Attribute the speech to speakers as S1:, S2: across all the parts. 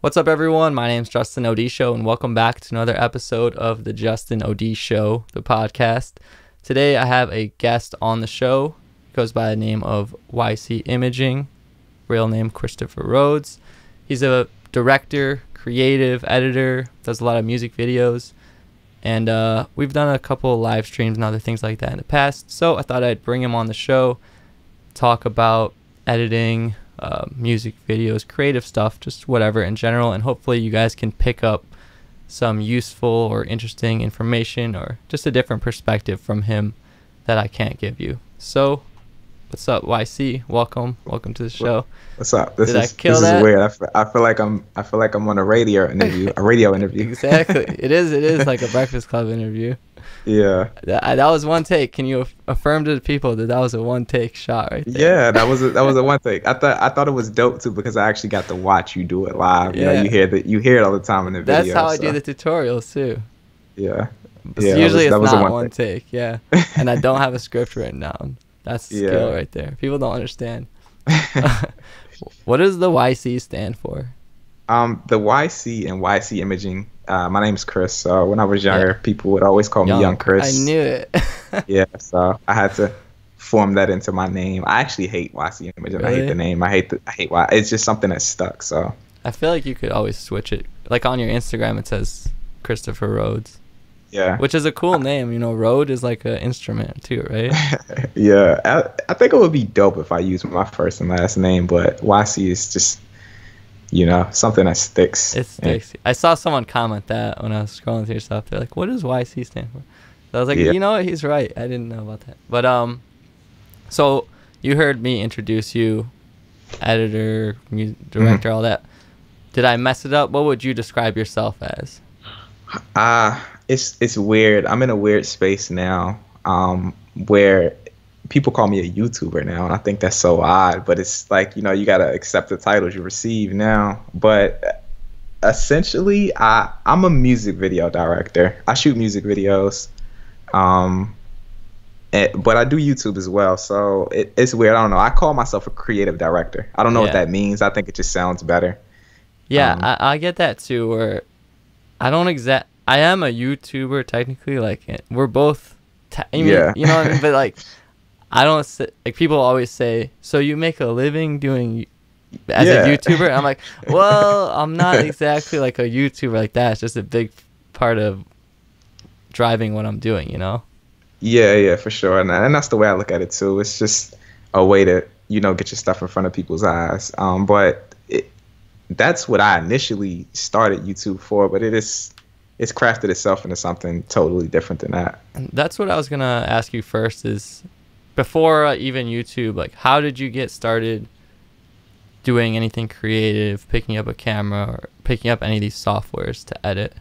S1: What's up, everyone? My name's Justin Odisho, and welcome back to another episode of the Justin Odisho, the podcast. Today, I have a guest on the show. He goes by the name of YCImaging, real name Christopher Rhodes. He's a director, creative, editor, does a lot of music videos, and we've done a couple of live streams and other things like that in the past. So I thought I'd bring him on the show, talk about editing, music videos, creative stuff, just whatever in general, and hopefully you guys can pick up some useful or interesting information or just a different perspective from him that I can't give you. So what's up, YC? Welcome to the show.
S2: What's up? This is weird. I feel like I'm on a radio interview.
S1: Exactly. It is like a Breakfast Club interview.
S2: Yeah.
S1: That was one take. Can you affirm to the people that was a one take shot right there?
S2: Yeah, that was a one take. I thought it was dope too because I actually got to watch you do it live.
S1: Yeah.
S2: You hear it all the time in the video.
S1: That's how I do the tutorials too.
S2: Yeah.
S1: Usually it's not one take. Yeah. And I don't have a script written down. That's the skill right there. People don't understand. What does the YC stand for?
S2: The YC and YCImaging. My name's Chris. So when I was younger, people would always call me Young Chris.
S1: I knew it.
S2: Yeah, so I had to form that into my name. I actually hate YCImaging. Really? I hate the name. I hate why. It's just something that stuck. So
S1: I feel like you could always switch it. Like on your Instagram, it says Christopher Rhodes.
S2: Yeah.
S1: Which is a cool name. You know, Rhodes is like an instrument too, right?
S2: Yeah. I think it would be dope if I used my first and last name, but YC is just, something that sticks.
S1: It sticks. I saw someone comment that when I was scrolling through stuff. They're like, what does YC stand for? So I was like, You know what? He's right. I didn't know about that. But, so you heard me introduce you, editor, director, all that. Did I mess it up? What would you describe yourself as?
S2: It's weird. I'm in a weird space now, where people call me a YouTuber now, and I think that's so odd. But it's like, you gotta accept the titles you receive now. But essentially, I'm a music video director. I shoot music videos, but I do YouTube as well. So it's weird. I don't know. I call myself a creative director. I don't know what that means. I think it just sounds better.
S1: Yeah, I get that too. Where I am a YouTuber technically. Like we're both. You know what I mean? But like, I don't like people always say, so you make a living doing as a YouTuber? I'm like, well, I'm not exactly like a YouTuber like that. It's just a big part of driving what I'm doing,
S2: Yeah, for sure. And that's the way I look at it too. It's just a way to, get your stuff in front of people's eyes. But that's what I initially started YouTube for, but it's crafted itself into something totally different than that.
S1: And that's what I was going to ask you first is, before even YouTube, like, how did you get started doing anything creative, picking up a camera or picking up any of these softwares to edit?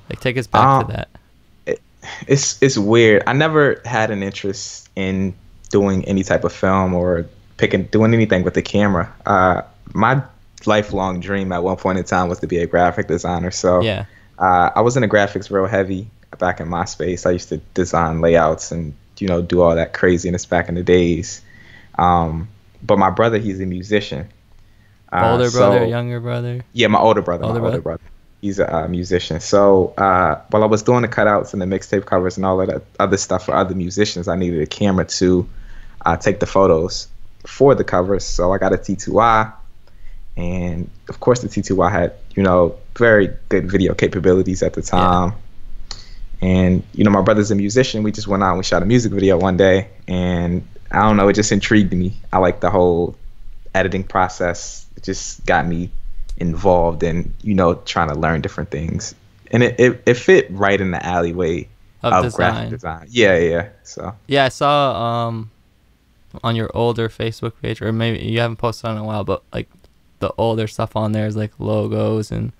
S1: Like, take us back to that.
S2: It's weird. I never had an interest in doing any type of film or doing anything with the camera. My lifelong dream at one point in time was to be a graphic designer. So I was into graphics real heavy back in MySpace. I used to design layouts and do all that craziness back in the days. But my brother, he's a musician.
S1: Older brother, younger brother?
S2: Yeah, my older brother. Older brother. He's a musician. So while I was doing the cutouts and the mixtape covers and all of that other stuff for other musicians, I needed a camera to take the photos for the covers. So I got a T2i. And of course, the T2i had, very good video capabilities at the time. And, my brother's a musician. We just went out and we shot a music video one day. And I don't know, it just intrigued me. I like the whole editing process. It just got me involved in, trying to learn different things. And it fit right in the alleyway of graphic design. Yeah. So
S1: yeah, I saw on your older Facebook page, or maybe you haven't posted on it in a while, but like the older stuff on there is like logos and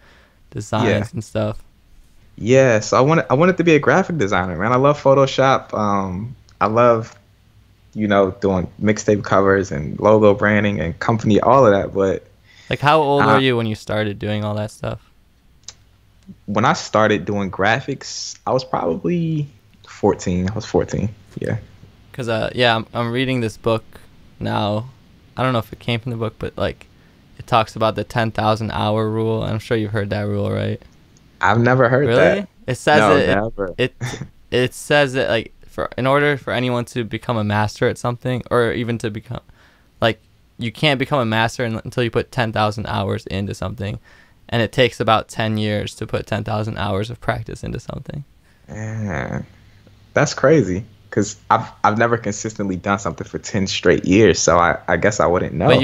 S1: designs and stuff.
S2: Yeah, so I wanted to be a graphic designer, man. I love Photoshop. I love, doing mixtape covers and logo branding and company, all of that. But
S1: like, how old were you when you started doing all that stuff?
S2: When I started doing graphics, I was probably 14. I was 14. Yeah.
S1: Because I'm reading this book now. I don't know if it came from the book, but like it talks about the 10,000 hour rule. I'm sure you've heard that rule, right?
S2: I've never heard
S1: Really?
S2: that.
S1: It says
S2: No,
S1: it,
S2: never.
S1: it says that, like, in order for anyone to become a master at something, or even to become, like, you can't become a master until you put 10,000 hours into something, and it takes about 10 years to put 10,000 hours of practice into something.
S2: Man, that's crazy. Because I've never consistently done something for 10 straight years, so I guess I wouldn't know.
S1: But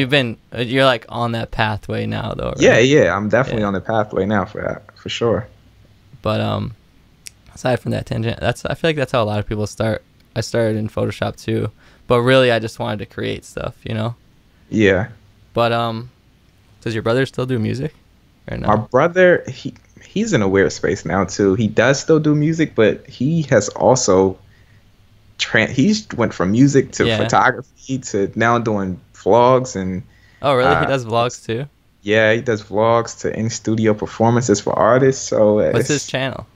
S1: you're like on that pathway now, though, right?
S2: Yeah, I'm definitely on the pathway now for that, for sure.
S1: But aside from that tangent, I feel like that's how a lot of people start. I started in Photoshop too, but really I just wanted to create stuff, you know?
S2: Yeah.
S1: But does your brother still do music or no?
S2: My brother, he's in a weird space now too. He does still do music, but he has also he's went from music to photography to now doing vlogs and.
S1: Oh really? He does vlogs too?
S2: Yeah, he does vlogs to in studio performances for artists. So
S1: what's his channel?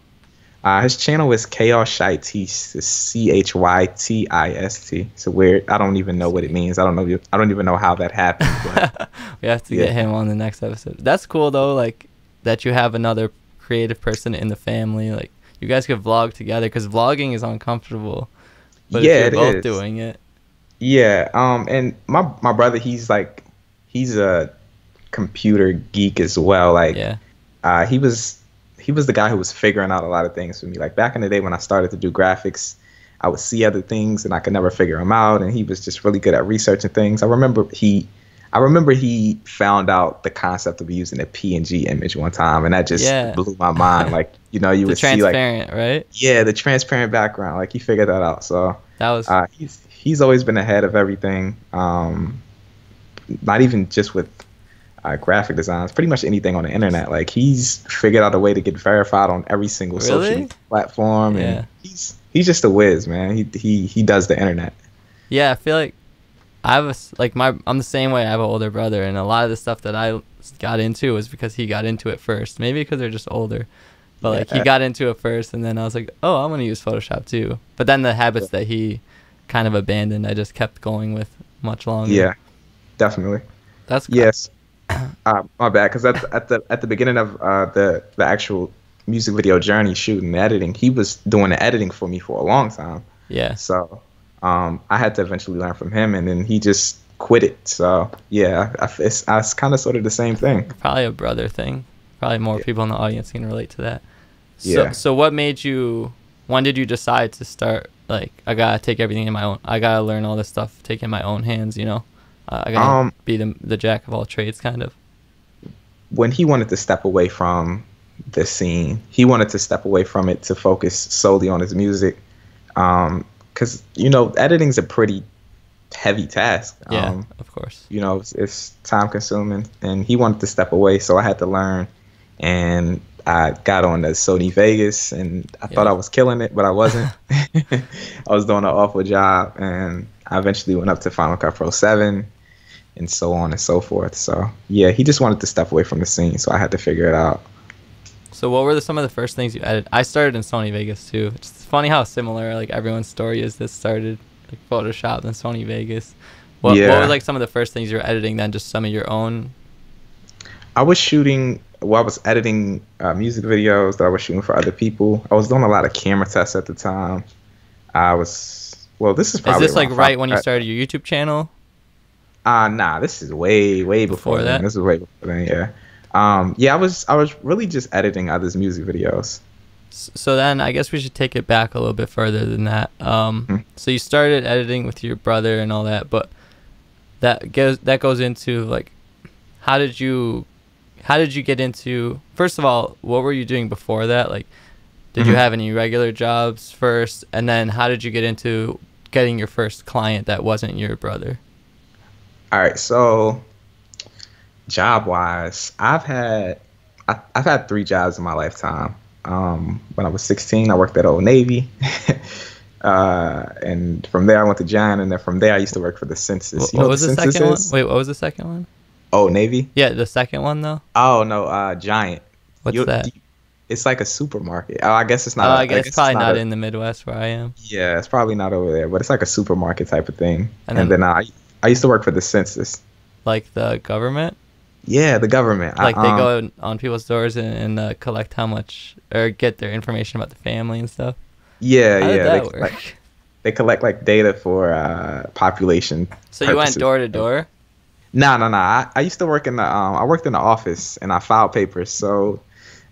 S2: His channel is Chytist, Chytist. It's a weird. I don't even know what it means. I don't even know how that happened. But
S1: we have to get him on the next episode. That's cool though. Like that you have another creative person in the family. Like you guys could vlog together because vlogging is uncomfortable. But if you're both doing it.
S2: Yeah. And my brother, he's a computer geek as well. Like he was the guy who was figuring out a lot of things for me. Like back in the day when I started to do graphics, I would see other things and I could never figure them out. And he was just really good at researching things. I remember he found out the concept of using a PNG image one time, and that just blew my mind. Like, you know, you would see like
S1: transparent, right?
S2: Yeah, the transparent background. Like he figured that out. So
S1: that was
S2: he's always been ahead of everything. Not even just with graphic designs, pretty much anything on the internet. Like he's figured out a way to get verified on every single social media platform, and he's just a whiz, man. He does the internet.
S1: Yeah, I feel like I'm the same way. I have an older brother, and a lot of the stuff that I got into was because he got into it first. Maybe because they're just older, but like he got into it first, and then I was like, oh, I'm gonna use Photoshop too. But then the habits that he kind of abandoned, I just kept going with much longer.
S2: Yeah, definitely.
S1: That's cool.
S2: Yes. My bad, because at the beginning of the actual music video journey, shooting and editing, he was doing the editing for me for a long time.
S1: Yeah.
S2: So I had to eventually learn from him, and then he just quit it. So yeah, it's kind of sort of the same thing.
S1: Probably a brother thing. Probably more people in the audience can relate to that. So what made you? When did you decide to start? Like, I gotta take everything in my own. I gotta learn all this stuff, take it in my own hands. You know. I gotta be the jack of all trades, kind of.
S2: When he wanted to step away from the scene, he wanted to step away from it to focus solely on his music. Because, you know, editing's a pretty heavy task.
S1: Yeah, of course.
S2: You know, it's time consuming, and he wanted to step away, so I had to learn. And I got on the Sony Vegas, and I thought I was killing it, but I wasn't. I was doing an awful job, and I eventually went up to Final Cut Pro 7. And so on and so forth. So yeah, he just wanted to step away from the scene, so I had to figure it out.
S1: So what were some of the first things you edited? I started in Sony Vegas too. It's funny how similar like everyone's story is. This started like Photoshop and Sony Vegas. What was like some of the first things you were editing then? Just some of your own?
S2: I was editing music videos that I was shooting for other people. I was doing a lot of camera tests at the time. This is probably.
S1: Is this like right when you started your YouTube channel?
S2: Nah, this is way before that. This is way before then, yeah. I was really just editing others' music videos.
S1: So then I guess we should take it back a little bit further than that. So you started editing with your brother and all that, but that goes into like how did you get into, first of all, what were you doing before that? Like did you have any regular jobs first, and then how did you get into getting your first client that wasn't your brother?
S2: All right, so job-wise, I've had 3 jobs in my lifetime. When I was 16, I worked at Old Navy, and from there I went to Giant, and then from there I used to work for the Census.
S1: What was the second one? Wait, what was the second one?
S2: Old Navy?
S1: Yeah, the second one though.
S2: Oh no, Giant.
S1: What's that?
S2: It's like a supermarket. Oh, I guess it's not.
S1: I guess it's probably not in the Midwest where I am.
S2: Yeah, it's probably not over there, but it's like a supermarket type of thing. And then I used to work for the Census.
S1: Like the government?
S2: Yeah, the government.
S1: Like they go on people's doors and collect how much, or get their information about the family and stuff.
S2: Yeah,
S1: How did
S2: yeah.
S1: that work?
S2: They collect like data for population.
S1: So you went door to door?
S2: No. I used to work in the I worked in the office and I filed papers. So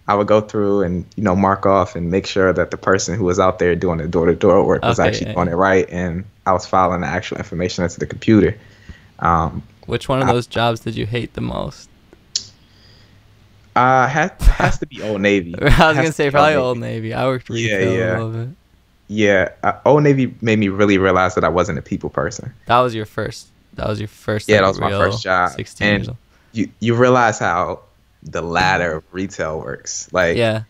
S2: I would go through and mark off and make sure that the person who was out there doing the door to door work was actually doing it right, and I was filing the actual information into the computer.
S1: Which one of those jobs did you hate the most?
S2: Has to be Old Navy.
S1: I was gonna say probably Old Navy. I worked retail a little bit.
S2: Yeah, Old Navy made me really realize that I wasn't a people person.
S1: That was your first. That was
S2: Yeah, that was my first job.
S1: 16 years
S2: and
S1: old.
S2: you realize how the ladder of retail works. Like,
S1: yeah,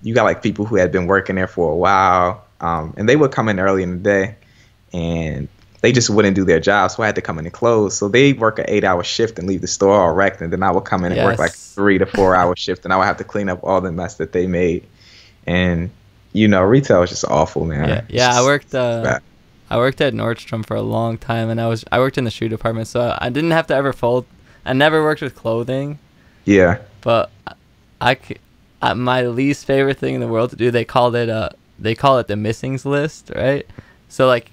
S2: you got like people who had been working there for a while, and they would come in early in the day, and they just wouldn't do their job, so I had to come in and close. So they work an 8-hour shift and leave the store all wrecked, and then I would come in and work like 3 to 4 hour shift, and I would have to clean up all the mess that they made. And retail is just awful, man.
S1: Yeah. I worked at Nordstrom for a long time, and I worked in the shoe department, so I didn't have to ever fold. I never worked with clothing.
S2: Yeah.
S1: But my least favorite thing in the world to do, they call it the missings list, right? So like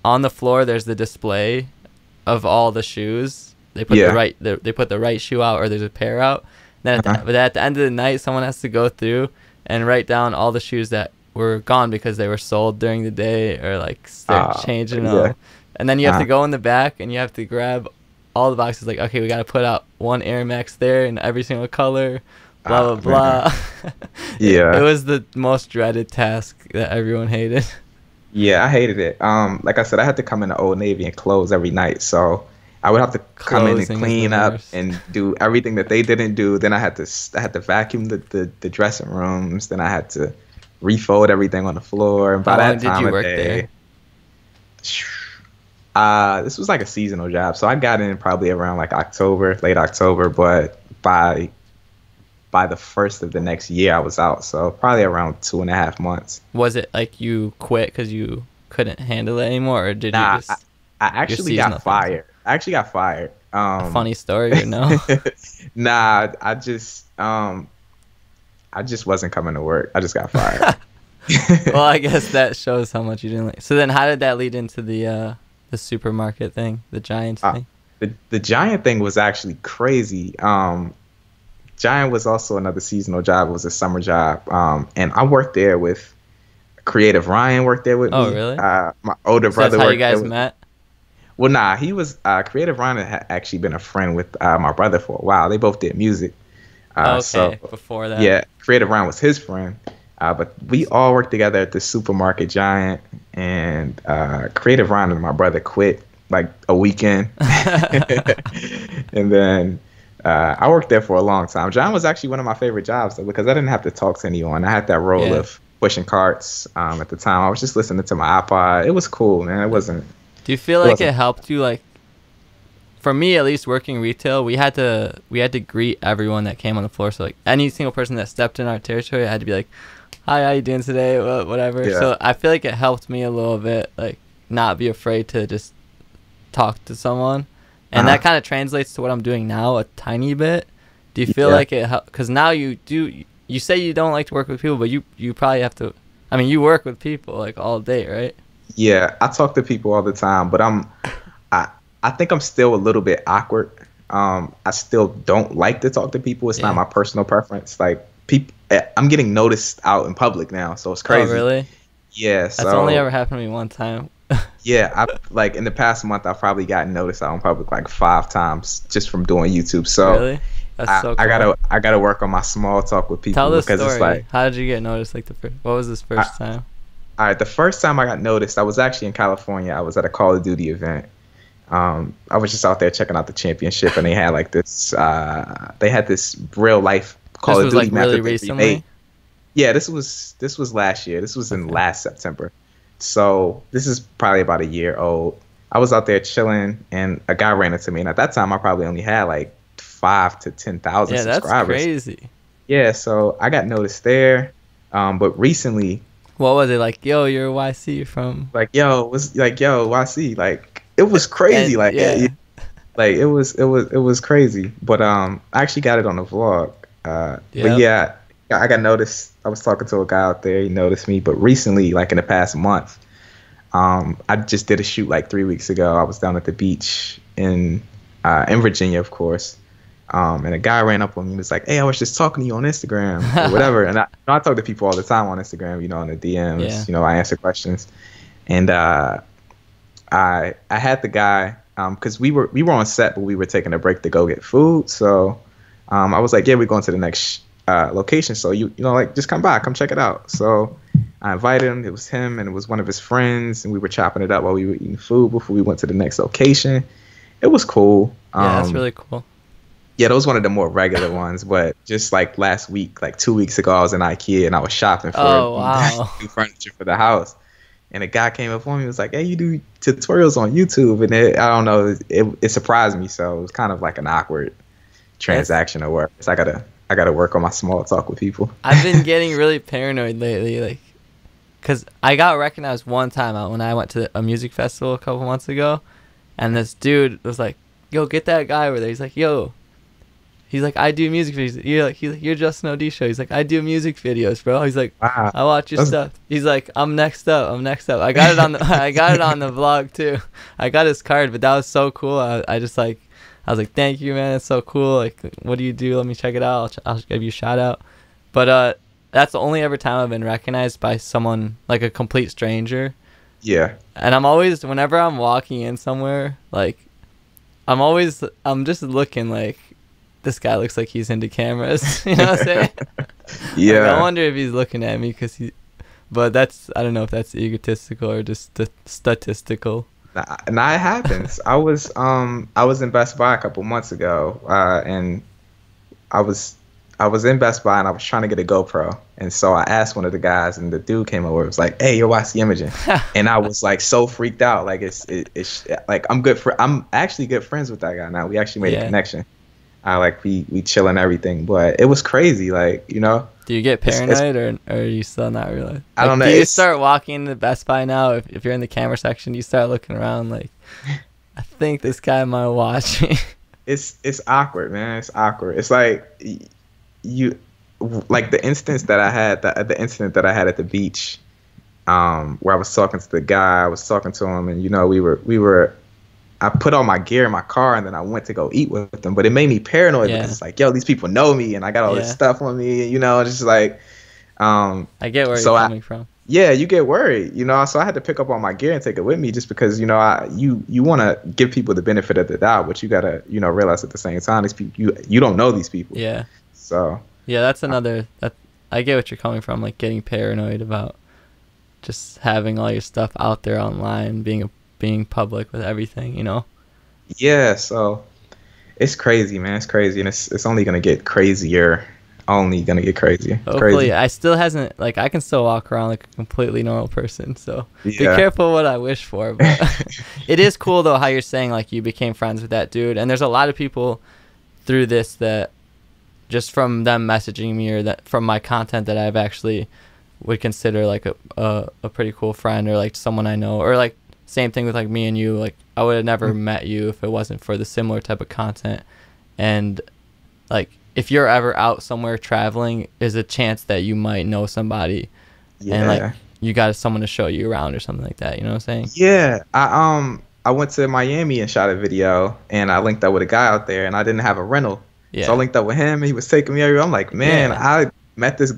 S1: on the floor there's the display of all the shoes. They put they put the right shoe out, or there's a pair out. Then at the end of the night, someone has to go through and write down all the shoes that were gone because they were sold during the day, or like they're changing them. And then you have to go in the back and you have to grab all the boxes, like, okay, we got to put out one Air Max there in every single color, blah, blah, blah.
S2: Yeah.
S1: It was the most dreaded task that everyone hated.
S2: Yeah, I hated it. Like I said, I had to come into Old Navy and close every night. So I would have to come in and clean up and do everything that they didn't do. Then I had to vacuum the dressing rooms. Then I had to refold everything on the floor. And by that time of day, this was like a seasonal job. So I got in probably around like late October, but by the first of the next year I was out. So probably around 2.5 months.
S1: Was it like you quit because you couldn't handle it anymore, or did you just...
S2: I actually got fired.
S1: A funny story, or no?
S2: Nah, I just wasn't coming to work. I just got fired.
S1: Well, I guess that shows how much you didn't like. So then how did that lead into the supermarket thing, the Giant thing?
S2: The Giant thing was actually crazy. Giant was also another seasonal job. It was a summer job. And I worked there with Creative Ryan worked there with me.
S1: Oh, really?
S2: My older brother
S1: that's how
S2: worked
S1: you guys
S2: there
S1: met?
S2: Well, nah, he was Creative Ryan had actually been a friend with my brother for a while. They both did music.
S1: Okay, before that.
S2: Yeah, Creative Ryan was his friend. But we all worked together at the supermarket Giant, and Creative Ryan and my brother quit like a weekend. And then I worked there for a long time. Giant was actually one of my favorite jobs, though, because I didn't have to talk to anyone. I had that role of pushing carts at the time. I was just listening to my iPod. It was cool, man. It wasn't...
S1: Do you feel like it helped you, like, for me at least, working retail, we had to greet everyone that came on the floor. So like any single person that stepped in our territory, I had to be like, "Hi, how you doing today?" Whatever. Yeah. So I feel like it helped me a little bit, like not be afraid to just talk to someone, and that kind of translates to what I'm doing now a tiny bit. Do you feel like it helped? Because now you say you don't like to work with people, but you probably have to. I mean, you work with people like all day, right?
S2: Yeah, I talk to people all the time, but I think I'm still a little bit awkward. I still don't like to talk to people. It's not my personal preference. Like I'm getting noticed out in public now, so it's crazy.
S1: Oh, really?
S2: Yeah.
S1: That's only ever happened to me one time.
S2: Yeah, like in the past month, I've probably gotten noticed out in public like 5 times just from doing YouTube. So
S1: really? That's so cool.
S2: I gotta work on my small talk with people.
S1: Tell the
S2: because
S1: story.
S2: It's like,
S1: how did you get noticed? Like what was this first time?
S2: All right, the first time I got noticed, I was actually in California. I was at a Call of Duty event. I was just out there checking out the championship, and they had like this. They had this real life Call of Duty map.
S1: Really recently?
S2: Yeah, this was last year. This was in last September. So this is probably about a year old. I was out there chilling, and a guy ran into me. And at that time, I probably only had like 5,000 to 10,000 subscribers.
S1: Yeah, that's crazy.
S2: Yeah, so I got noticed there. But recently,
S1: what was it like? Yo, you're YC from?
S2: Like, yo, YC. Like, it was crazy. Like it was crazy. But I actually got it on the vlog. But yeah, I got noticed. I was talking to a guy out there. He noticed me. But recently, like in the past month, I just did a shoot like 3 weeks ago. I was down at the beach in Virginia, of course. And a guy ran up on me and was like, "Hey, I was just talking to you on Instagram or whatever." And I talk to people all the time on Instagram, in the DMs.
S1: Yeah.
S2: I answer questions. And I had the guy because we were on set, but we were taking a break to go get food. So I was like, "Yeah, we're going to the next location. So just come by, come check it out." So I invited him. It was him and it was one of his friends, and we were chopping it up while we were eating food before we went to the next location. It was cool.
S1: Yeah, that's really cool.
S2: Yeah, that was one of the more regular ones. But just like last week, like 2 weeks ago, I was in IKEA and I was shopping for new furniture for the house. And a guy came up on me and was like, "Hey, you do tutorials on YouTube?" And I don't know, it surprised me. So it was kind of like an awkward transaction or work. So I gotta work on my small talk with people.
S1: I've been getting really paranoid lately, like, cause I got recognized one time out when I went to a music festival a couple months ago, and this dude was like, "Yo, get that guy over there." He's like, "Yo." He's like, "I do music videos." You're Justin Odisho. He's like, "I do music videos, bro." He's like, "Wow, I watch your stuff." He's like, I'm next up. I got it on the vlog too. I got his card, but that was so cool. I was like, "Thank you, man. It's so cool. Like, what do you do? Let me check it out. I'll give you a shout out." But that's the only ever time I've been recognized by someone, like a complete stranger.
S2: Yeah.
S1: And whenever I'm walking in somewhere, like, I'm just looking like, this guy looks like he's into cameras. You know what I'm saying?
S2: Yeah.
S1: Like, I wonder if he's looking at me but I don't know if that's egotistical or just statistical.
S2: Nah, it happens. I was in Best Buy a couple months ago, and I was in Best Buy and I was trying to get a GoPro, and so I asked one of the guys, and the dude came over. It was like, "Hey, you're YCImaging," and I was like so freaked out. Like it's like I'm actually good friends with that guy now. We actually made a connection. We chill and everything, but it was crazy. Like,
S1: Do you get paranoid or are you still not really?
S2: I don't know.
S1: Do you start walking into Best Buy now? If you're in the camera section, you start looking around like, I think this guy might watch me.
S2: It's awkward, man. It's awkward. It's like like the incident that I had at the beach, where I was talking to the guy. I was talking to him, and we were. I put all my gear in my car and then I went to go eat with them, but it made me paranoid because it's like, yo, these people know me and I got all this stuff on me, just like,
S1: I get where you're coming from.
S2: Yeah, you get worried, so I had to pick up all my gear and take it with me just because, you want to give people the benefit of the doubt, but you got to, realize at the same time, these people, you don't know these people.
S1: Yeah.
S2: So.
S1: Yeah, that's another, I get what you're coming from, like getting paranoid about just having all your stuff out there online, being public with everything,
S2: Yeah, so it's crazy, man. It's crazy, and it's only gonna get crazier. Hopefully,
S1: crazy. I still hasn't, like, I can still walk around like a completely normal person. So be careful what I wish for. But it is cool though how you're saying like you became friends with that dude, and there's a lot of people through this that just from them messaging me or that from my content that I've actually would consider like a pretty cool friend or like someone I know, or like. Same thing with like me and you, like I would have never met you if it wasn't for the similar type of content. And like if you're ever out somewhere traveling, there's a chance that you might know somebody and like you got someone to show you around or something like that, you know what I'm saying?
S2: Yeah. I went to Miami and shot a video and I linked up with a guy out there and I didn't have a rental. Yeah. So I linked up with him and he was taking me everywhere. I'm like, man, I met this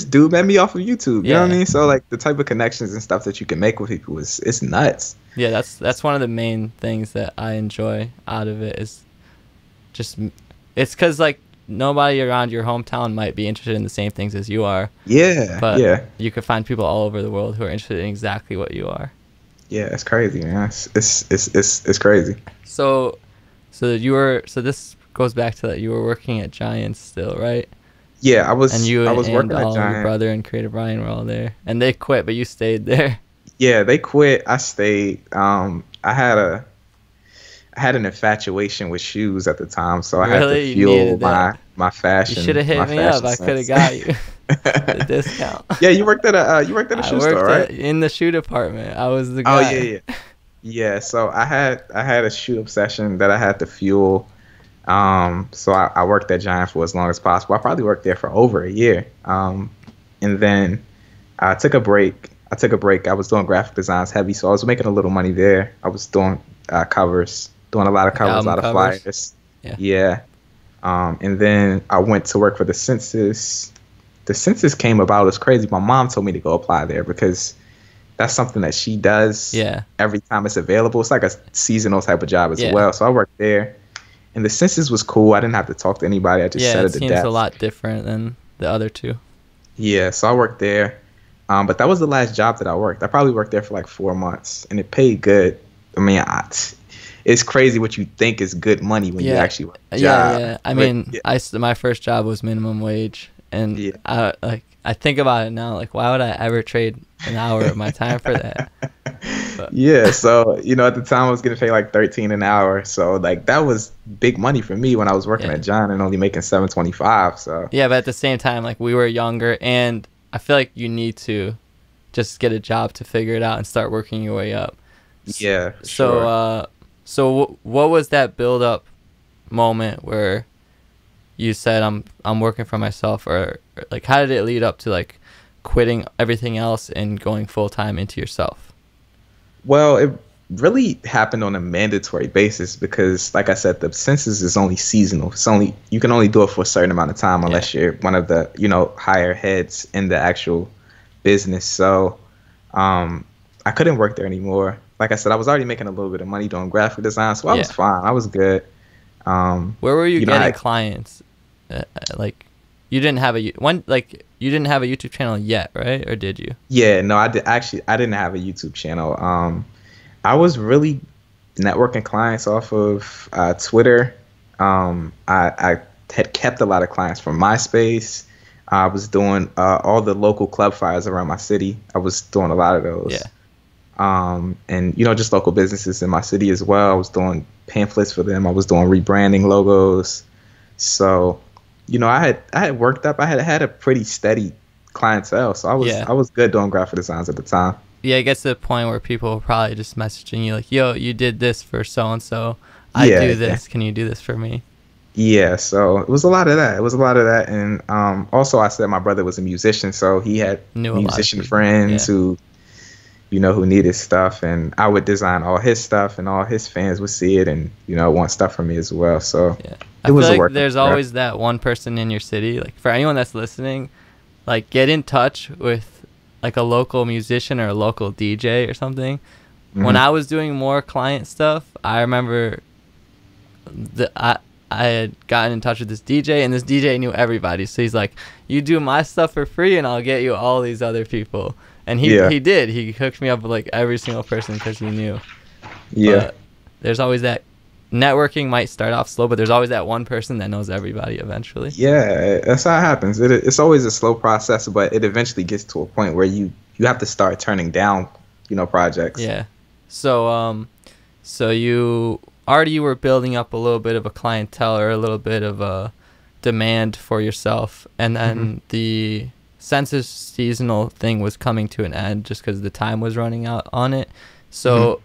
S2: dude met me off of YouTube. You know what I mean? So like the type of connections and stuff that you can make with people it's nuts.
S1: Yeah, that's one of the main things that I enjoy out of it is just it's because like nobody around your hometown might be interested in the same things as you are.
S2: Yeah.
S1: But you could find people all over the world who are interested in exactly what you are.
S2: Yeah, it's crazy, man. It's crazy.
S1: So this goes back to that you were working at Giants still, right?
S2: Yeah, I was
S1: and
S2: working at
S1: all
S2: Giant.
S1: Your brother and Creative Brian were all there, and they quit, but you stayed there.
S2: Yeah, they quit. I stayed. I had an infatuation with shoes at the time, so I had to fuel my fashion.
S1: You should have hit me up. I could have got you the discount.
S2: Yeah, you worked at a shoe store, right?
S1: In the shoe department. I was the guy.
S2: Oh yeah. Yeah, so I had a shoot up session that I had to fuel. So I worked at Giant for as long as possible. I probably worked there for over a year. And then I took a break. I was doing graphic designs heavy, so I was making a little money there. I was doing covers, doing a lot of
S1: Like
S2: covers, a
S1: album
S2: lot of
S1: covers.
S2: flyers.
S1: Yeah.
S2: Yeah. And then I went to work for the census. The census came about. It's crazy. My mom told me to go apply there because that's something that she does
S1: Yeah.
S2: every time it's available. It's like a seasonal type of job as
S1: Yeah.
S2: well. So I worked there, and the census was cool. I didn't have to talk to anybody. I just
S1: Yeah,
S2: sat
S1: it
S2: at the
S1: seems
S2: desk.
S1: a lot different than the other two.
S2: Yeah, so I worked there. But that was the last job that I worked. I probably worked there for like 4 months, and it paid good. I mean, it's crazy what you think is good money when you
S1: Yeah.
S2: actually work a
S1: Yeah,
S2: job.
S1: yeah. I
S2: But,
S1: mean,
S2: yeah,
S1: my first job was minimum wage, and
S2: yeah.
S1: I think about it now, like why would I ever trade an hour of my time for that? But
S2: Yeah, so at the time I was getting paid like 13 an hour. So like that was big money for me when I was working
S1: yeah.
S2: at John and only making 7.25. So
S1: Yeah, but at the same time, like we were younger, and I feel like you need to just get a job to figure it out and start working your way up.
S2: yeah, for
S1: So,
S2: sure.
S1: what was that build up moment where you said I'm working for myself, or like how did it lead up to like quitting everything else and going full time into yourself?
S2: Well, it really happened on a mandatory basis because, like I said, the census is only seasonal. You can only do it for a certain amount of time unless you're one of the higher heads in the actual business. So, I couldn't work there anymore. Like I said, I was already making a little bit of money doing graphic design, so I was
S1: Yeah.
S2: fine. I was good.
S1: Where were you
S2: You know,
S1: getting
S2: I,
S1: clients? Like you didn't have you didn't have a YouTube channel yet, right? Or did you?
S2: Yeah, no, I did actually. I didn't have a YouTube channel. I was really networking clients off of Twitter. I had kept a lot of clients from MySpace. I was doing all the local club fires around my city. I was doing a lot of those.
S1: Yeah.
S2: And just local businesses in my city as well. I was doing pamphlets for them. I was doing rebranding logos. So, I had worked up. I had a pretty steady clientele. So
S1: Yeah.
S2: I was good doing graphic designs at the time.
S1: Yeah, it gets to the point where people are probably just messaging you like, "Yo, you did this for so and so. I
S2: Yeah,
S1: do this. Can you do this for me?"
S2: yeah. So it was a lot of that. And also I said my brother was a musician, so he had
S1: Knew a lot of
S2: musician
S1: people.
S2: friends
S1: Yeah.
S2: who needed stuff, and I would design all his stuff, and all his fans would see it and want stuff from me as well. So
S1: Yeah.
S2: it was
S1: I
S2: a
S1: feel like
S2: work.
S1: there's always that one person in your city. Like for anyone that's listening, like get in touch with like a local musician or a local DJ or something. When I was doing more client stuff, I remember I had gotten in touch with this DJ, and this DJ knew everybody. So he's like, "You do my stuff for free, and I'll get you all these other people." And he did. He hooked me up with like every single person because he knew.
S2: Yeah.
S1: But there's always that networking might start off slow, but there's always that one person that knows everybody eventually.
S2: Yeah, that's how it happens. It's always a slow process, but it eventually gets to a point where you have to start turning down, projects.
S1: Yeah. So you were building up a little bit of a clientele or a little bit of a demand for yourself, and then the census seasonal thing was coming to an end just because the time was running out on it. So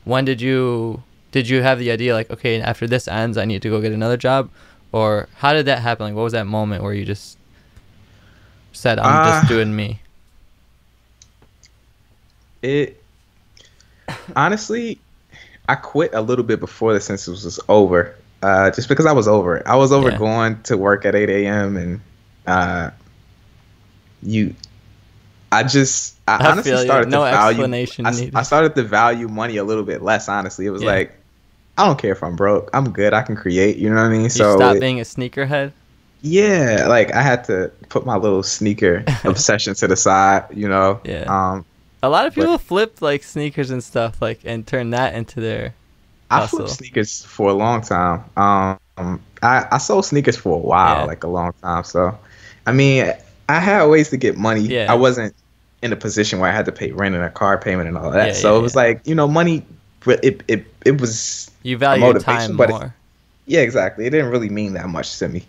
S1: when did you have the idea like, okay, after this ends I need to go get another job, or how did that happen? Like what was that moment where you just said I'm just doing me?
S2: It honestly, I quit a little bit before the census was over, just because I was over it. I was over going to work at 8 a.m. and I honestly started to value. I started to value money a little bit less. Honestly, it was like, I don't care if I'm broke. I'm good. I can create. You know what I mean?
S1: So stop being a sneakerhead.
S2: Yeah, like I had to put my little sneaker obsession to the side.
S1: Yeah. A lot of people flip like sneakers and stuff and turn that into their hustle.
S2: I flipped sneakers for a long time. I sold sneakers for a while, like a long time. So, I mean, I had ways to get money.
S1: Yeah.
S2: I wasn't in a position where I had to pay rent and a car payment and all that. It was like, money. It was
S1: you value
S2: a motivation,
S1: time
S2: but
S1: more.
S2: Yeah, exactly. It didn't really mean that much to me.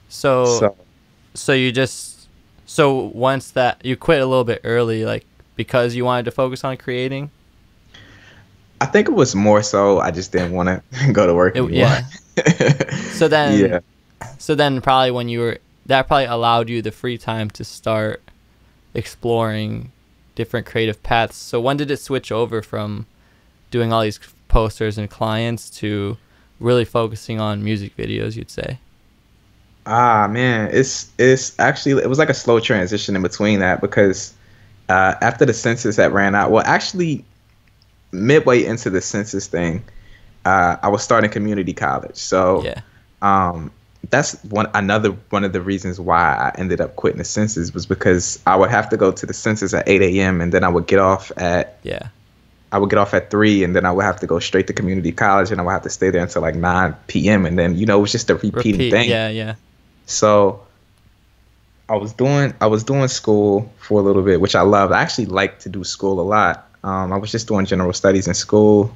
S1: So once that you quit a little bit early, like because you wanted to focus on creating.
S2: I think it was more so I just didn't want to go to work anymore.
S1: Yeah. So then probably when you were, that probably allowed you the free time to start exploring different creative paths. So when did it switch over from doing all these posters and clients to really focusing on music videos, you'd say?
S2: Man, it's actually, it was like a slow transition in between that, because after the census had ran out, well, actually midway into the census thing, I was starting community college. So that's one of the reasons why I ended up quitting the census, was because I would have to go to the census at 8 a.m. and then I would get off at 3, and then I would have to go straight to community college, and I would have to stay there until like 9 p.m. And then, it was just a repeating thing.
S1: Yeah.
S2: So I was doing school for a little bit, which I loved. I actually liked to do school a lot. I was just doing general studies in school,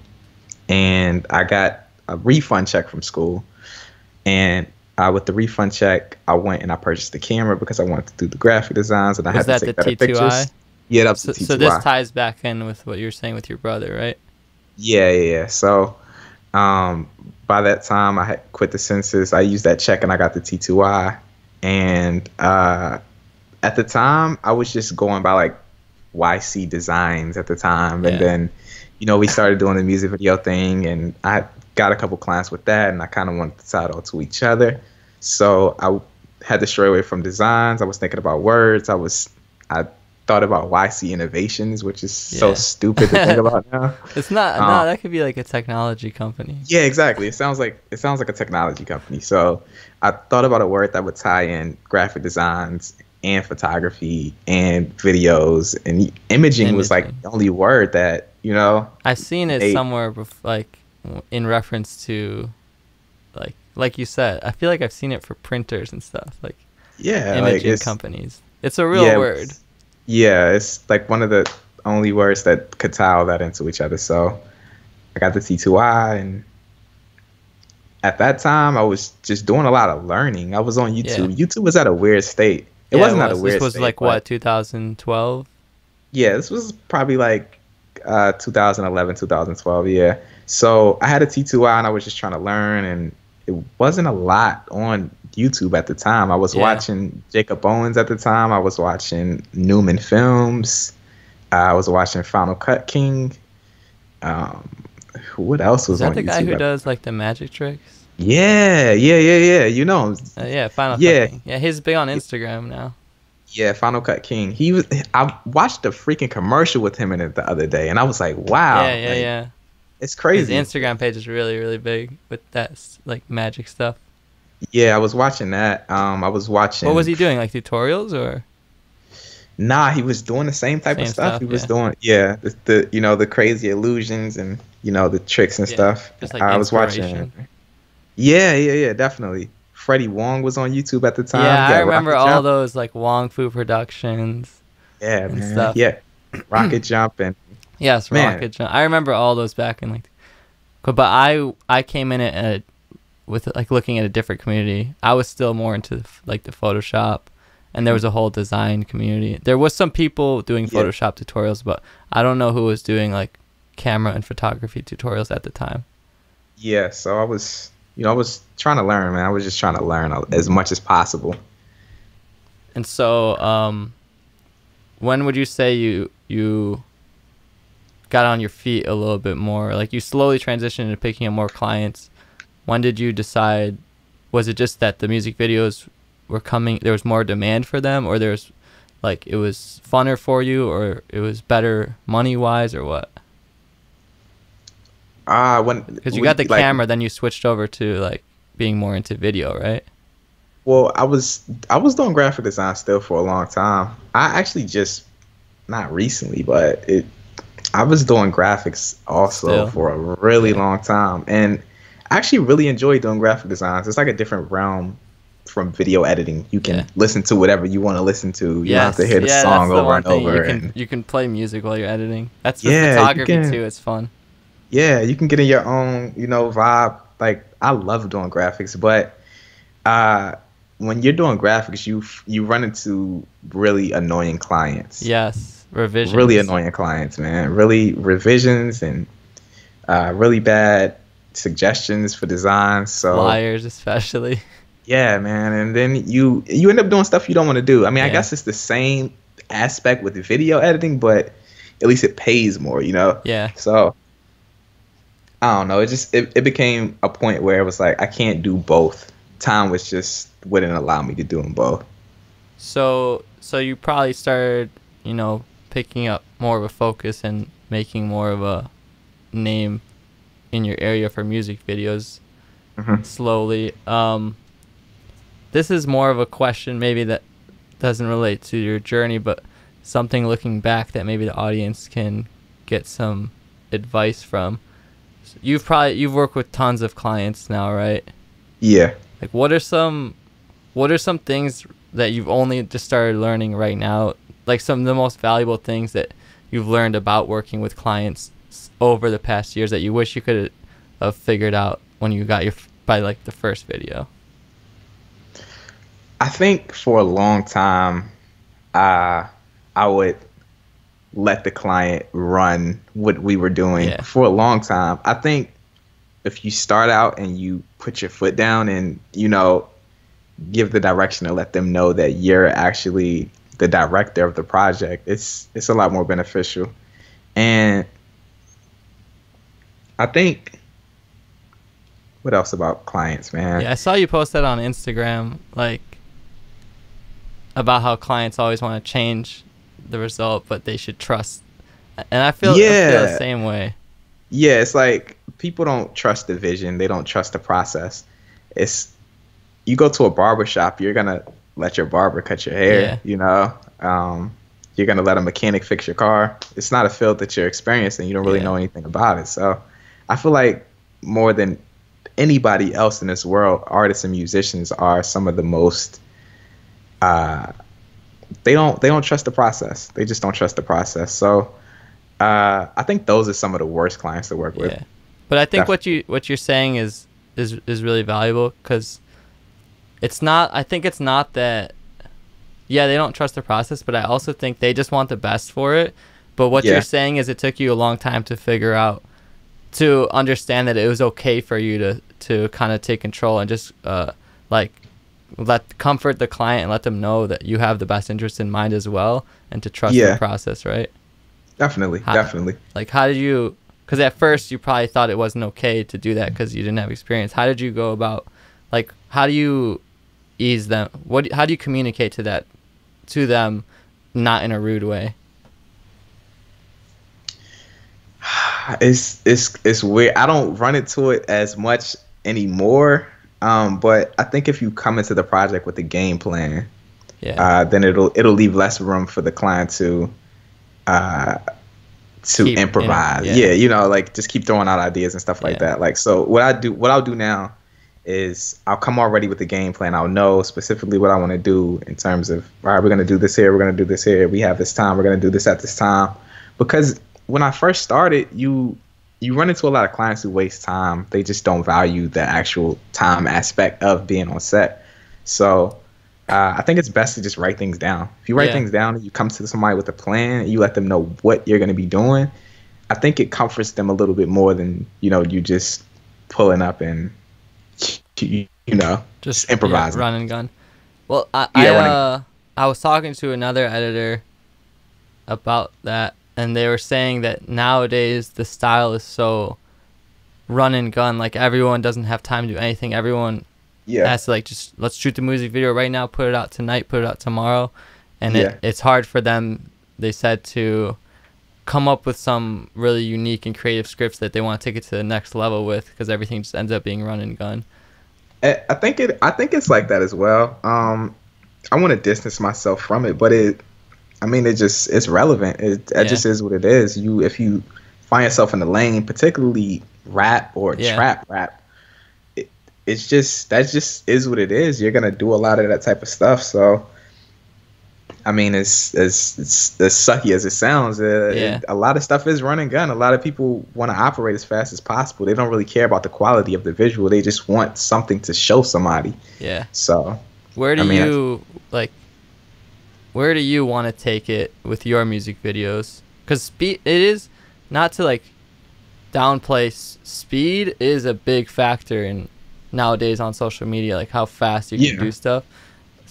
S2: and I got a refund check from school. And with the refund check, I went and I purchased the camera because I wanted to do the graphic designs, and I had to take better pictures. Yeah, that's the T2i.
S1: So this ties back in with what you were saying with your brother, right?
S2: Yeah. So by that time, I had quit the census. I used that check and I got the T2i. And at the time, I was just going by like YC Designs at the time. And then, we started doing the music video thing, and I got a couple clients with that, and I kind of wanted to tie it all to each other. So I had to stray away from designs. I was thinking about words. I thought about YC Innovations, which is so stupid to think about now.
S1: It's not. No, that could be like a technology company.
S2: Yeah, exactly. It sounds like a technology company. So I thought about a word that would tie in graphic designs and photography and videos, and imaging was like the only word that
S1: I've seen it somewhere, like in reference to, like you said. I feel like I've seen it for printers and stuff, like imaging companies. It's a real word. Yeah, it's like one of the only words that could tie all that into each other. So I got the T2i, and at that time I was just doing a lot of learning. I was on YouTube. YouTube was at a weird state. It wasn't at a weird state. This was like what, 2012? Yeah, this was probably like 2011, 2012. Yeah. So I had a T2i, and I was just trying to learn, and it wasn't a lot on YouTube at the time. I was watching Jacob Owens at the time. I was watching Newman Films. I was watching Final Cut King. What else was on YouTube? Is that the guy who does like the magic tricks? Yeah. You know him. Final Cut King. Yeah, he's big on Instagram now. Yeah, Final Cut King. I watched a freaking commercial with him in it the other day, and I was like, wow. Yeah. It's crazy. His Instagram page is really, really big with that like magic stuff. Yeah, I was watching that. I was watching. What was he doing? Like tutorials or? Nah, he was doing the same type of stuff. He was doing the crazy illusions and the tricks and stuff. Just like I was watching. Yeah, definitely. Freddie Wong was on YouTube at the time. Yeah, I remember all those like Wong Fu Productions. Yeah, and man. Stuff. Yeah, Rocket Jump and. Yes, Rocket Jump. I remember all those back in but I came in it with like looking at a different community. I was still more into like the Photoshop, and there was a whole design community. There was some people doing Photoshop tutorials, but I don't know who was doing like camera and photography tutorials at the time. Yeah, so I was trying to learn, man. I was just trying to learn as much as possible. And so, when would you say you got on your feet a little bit more? Like you slowly transitioned into picking up more clients. When did you decide? Was it just that the music videos were coming, there was more demand for them, or there's like it was funner for you, or it was better money wise, or what? Because you got the camera, then you switched over to like being more into video, right? Well, I was doing graphic design still for a long time. I actually just not recently, but I was doing graphics also for a really long time, and I actually really enjoy doing graphic designs. It's like a different realm from video editing. You can listen to whatever you want to listen to. You don't have to hear the song over and over. You can play music while you're editing. That's with photography too. It's fun. Yeah, you can get in your own, vibe. Like I love doing graphics, but when you're doing graphics, you run into really annoying clients. Yes, revisions. Really annoying clients, man. Really revisions, and
S2: really bad suggestions for designs. So
S1: Flyers, especially.
S2: yeah, man. And then you end up doing stuff you don't want to do. I mean, I
S1: Yeah.
S2: guess it's the same aspect with the video editing, but at least it pays more, you know?
S1: Yeah.
S2: So I don't know. It became a point where it was like I can't do both. Time was just wouldn't allow me to do them both.
S1: So you probably started, picking up more of a focus and making more of a name in your area for music videos slowly. This is more of a question maybe that doesn't relate to your journey, but something looking back that maybe the audience can get some advice from. You've worked with tons of clients now, right?
S2: Yeah.
S1: Like what are some things that you've only just started learning right now? Like some of the most valuable things that you've learned about working with clients over the past years that you wish you could have figured out when you got by like the first video?
S2: I think for a long time, I would let the client run what we were doing for a long time. I think if you start out and you put your foot down and, give the direction and let them know that you're actually the director of the project, it's a lot more beneficial. And I think, what else about clients, man?
S1: Yeah, I saw you post that on Instagram, like about how clients always want to change the result, but they should trust. And I feel the same way.
S2: Yeah, it's like people don't trust the vision. They don't trust the process. You go to a barber shop, you're going to let your barber cut your hair, you're going to let a mechanic fix your car. It's not a field that you're experiencing. You don't really know anything about it. So I feel like more than anybody else in this world, artists and musicians are some of the most they don't trust the process. They just don't trust the process. So I think those are some of the worst clients to work with.
S1: Yeah. But I think what you're saying is really valuable, because I think it's not that they don't trust the process, but I also think they just want the best for it. But what you're saying is it took you a long time to figure out, to understand that it was okay for you to kind of take control and just comfort the client and let them know that you have the best interest in mind as well, and to trust the process, right?
S2: Definitely.
S1: Like, how did you, because at first you probably thought it wasn't okay to do that because you didn't have experience. How did you go about, like, how do you ease them? How do you communicate to them, not in a rude way?
S2: It's weird. I don't run into it as much anymore. But I think if you come into the project with a game plan, then it'll leave less room for the client to improvise. Like just keep throwing out ideas and stuff like that. Like, so what I'll do now is I'll come already with the game plan. I'll know specifically what I want to do in terms of, all right, we're going to do this here, we're going to do this here, we have this time, we're going to do this at this time. Because when I first started, you run into a lot of clients who waste time. They just don't value the actual time aspect of being on set. So I think it's best to just write things down. If you write things down and you come to somebody with a plan and you let them know what you're going to be doing, I think it comforts them a little bit more than, you just pulling up and, just improvising.
S1: Run and gun. Well, I was talking to another editor about that, and they were saying that nowadays the style is so run and gun. Like, everyone doesn't have time to do anything. Everyone has to, like, just let's shoot the music video right now, put it out tonight, put it out tomorrow. And it's hard for them, they said, to come up with some really unique and creative scripts that they want to take it to the next level with, because everything just ends up being run and gun.
S2: I think it's like that as well. I want to distance myself from it, but it's relevant. It just is what it is. If you find yourself in the lane, particularly rap or trap rap, that just is what it is. You're gonna do a lot of that type of stuff. So, I mean, it's as sucky as it sounds. A lot of stuff is run and gun. A lot of people want to operate as fast as possible. They don't really care about the quality of the visual. They just want something to show somebody. Yeah. So,
S1: where do you want to take it with your music videos? Because it is not to, like, downplay speed is a big factor in nowadays on social media, like how fast you can do stuff.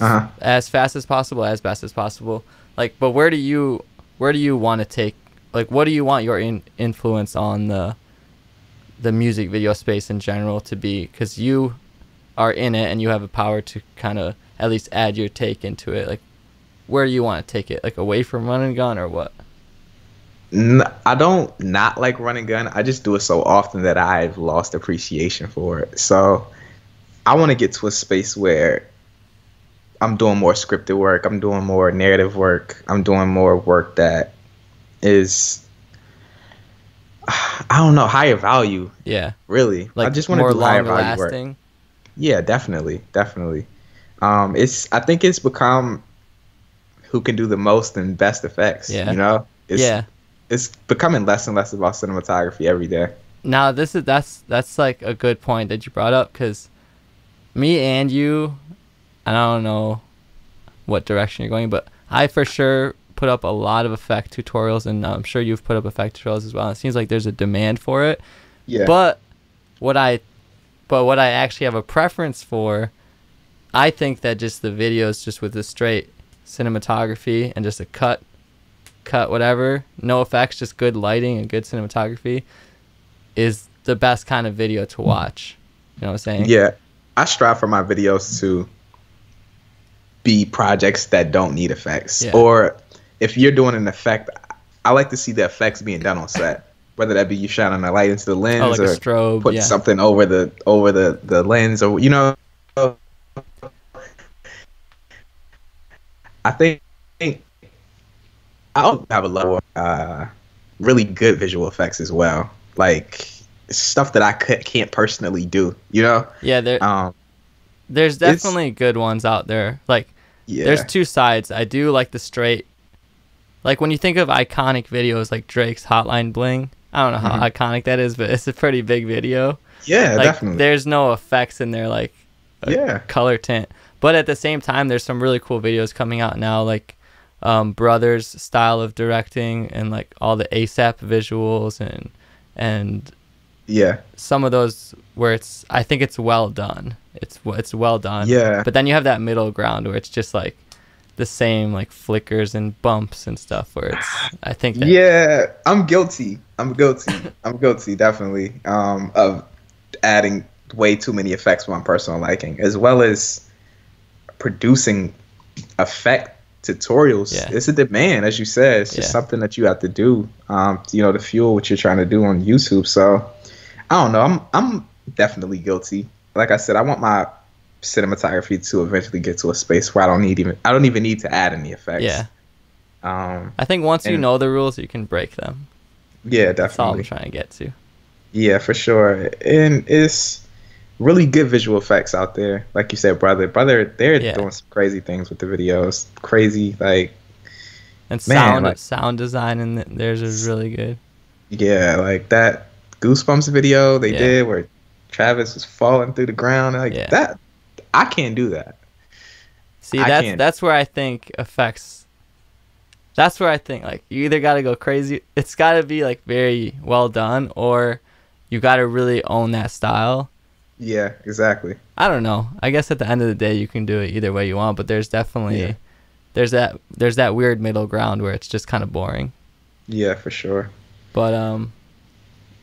S1: As fast as possible, as best as possible. Like, but where do you want to take, like, what do you want your influence on the music video space in general to be? Because you are in it and you have the power to kind of at least add your take into it. Like, where do you want to take it? Like, away from run and gun or what?
S2: I don't not like run and gun. I just do it so often that I've lost appreciation for it. So I want to get to a space where I'm doing more scripted work. I'm doing more narrative work. I'm doing more work that is, I don't know, higher value.
S1: Yeah.
S2: Really.
S1: Like,
S2: I just want to do higher value
S1: lasting work.
S2: Yeah, definitely. I think it's become who can do the most and best effects.
S1: Yeah.
S2: You know? It's becoming less and less about cinematography every day.
S1: Now, that's like a good point that you brought up, because me and you, and I don't know what direction you're going, but I for sure put up a lot of effect tutorials, and I'm sure you've put up effect tutorials as well. It seems like there's a demand for it.
S2: Yeah.
S1: But what I actually have a preference for, I think that just the videos just with the straight cinematography and just a cut whatever, no effects, just good lighting and good cinematography is the best kind of video to watch. You know what I'm saying?
S2: Yeah. I strive for my videos to be projects that don't need effects. Yeah. Or if you're doing an effect, I like to see the effects being done on set. Whether that be you shining a light into the lens,
S1: like
S2: or
S1: a strobe,
S2: put something over the lens, or I think I have a lot of really good visual effects as well, like stuff that I can't personally do.
S1: Yeah, there's definitely good ones out there. Like, there's two sides. I do like the straight, like when you think of iconic videos like Drake's Hotline Bling. I don't know how iconic that is, but it's a pretty big video.
S2: Yeah,
S1: like,
S2: definitely.
S1: There's no effects in there, like color tint. But at the same time, there's some really cool videos coming out now, like Brothers' style of directing and like all the ASAP visuals and some of those where I think it's well done. It's well done.
S2: Yeah.
S1: But then you have that middle ground where it's just like the same like flickers and bumps and stuff where it's, I think that,
S2: yeah, I'm guilty definitely of adding way too many effects for my personal liking, as well as producing effect tutorials. It's a demand, as you said. It's just something that you have to do to fuel what you're trying to do on YouTube. So I don't know, I'm definitely guilty. Like I said, I want my cinematography to eventually get to a space where I don't even need to add any effects.
S1: Yeah. I think once you know the rules, you can break them.
S2: Yeah, definitely.
S1: That's all I'm trying to get to.
S2: Yeah, for sure. And it's really good visual effects out there. Like you said, brother, they're doing some crazy things with the videos. Crazy, like,
S1: and sound design in theirs is really good.
S2: Yeah, like that Goosebumps video they did where Travis was falling through the ground, like that. I can't do that.
S1: See, that's where I think effects. That's where I think, like, you either got to go crazy. It's got to be like very well done, or you got to really own that style.
S2: Yeah, exactly.
S1: I don't know. I guess at the end of the day, you can do it either way you want, but there's definitely there's that weird middle ground where it's just kind of boring. Yeah,
S2: for sure.
S1: But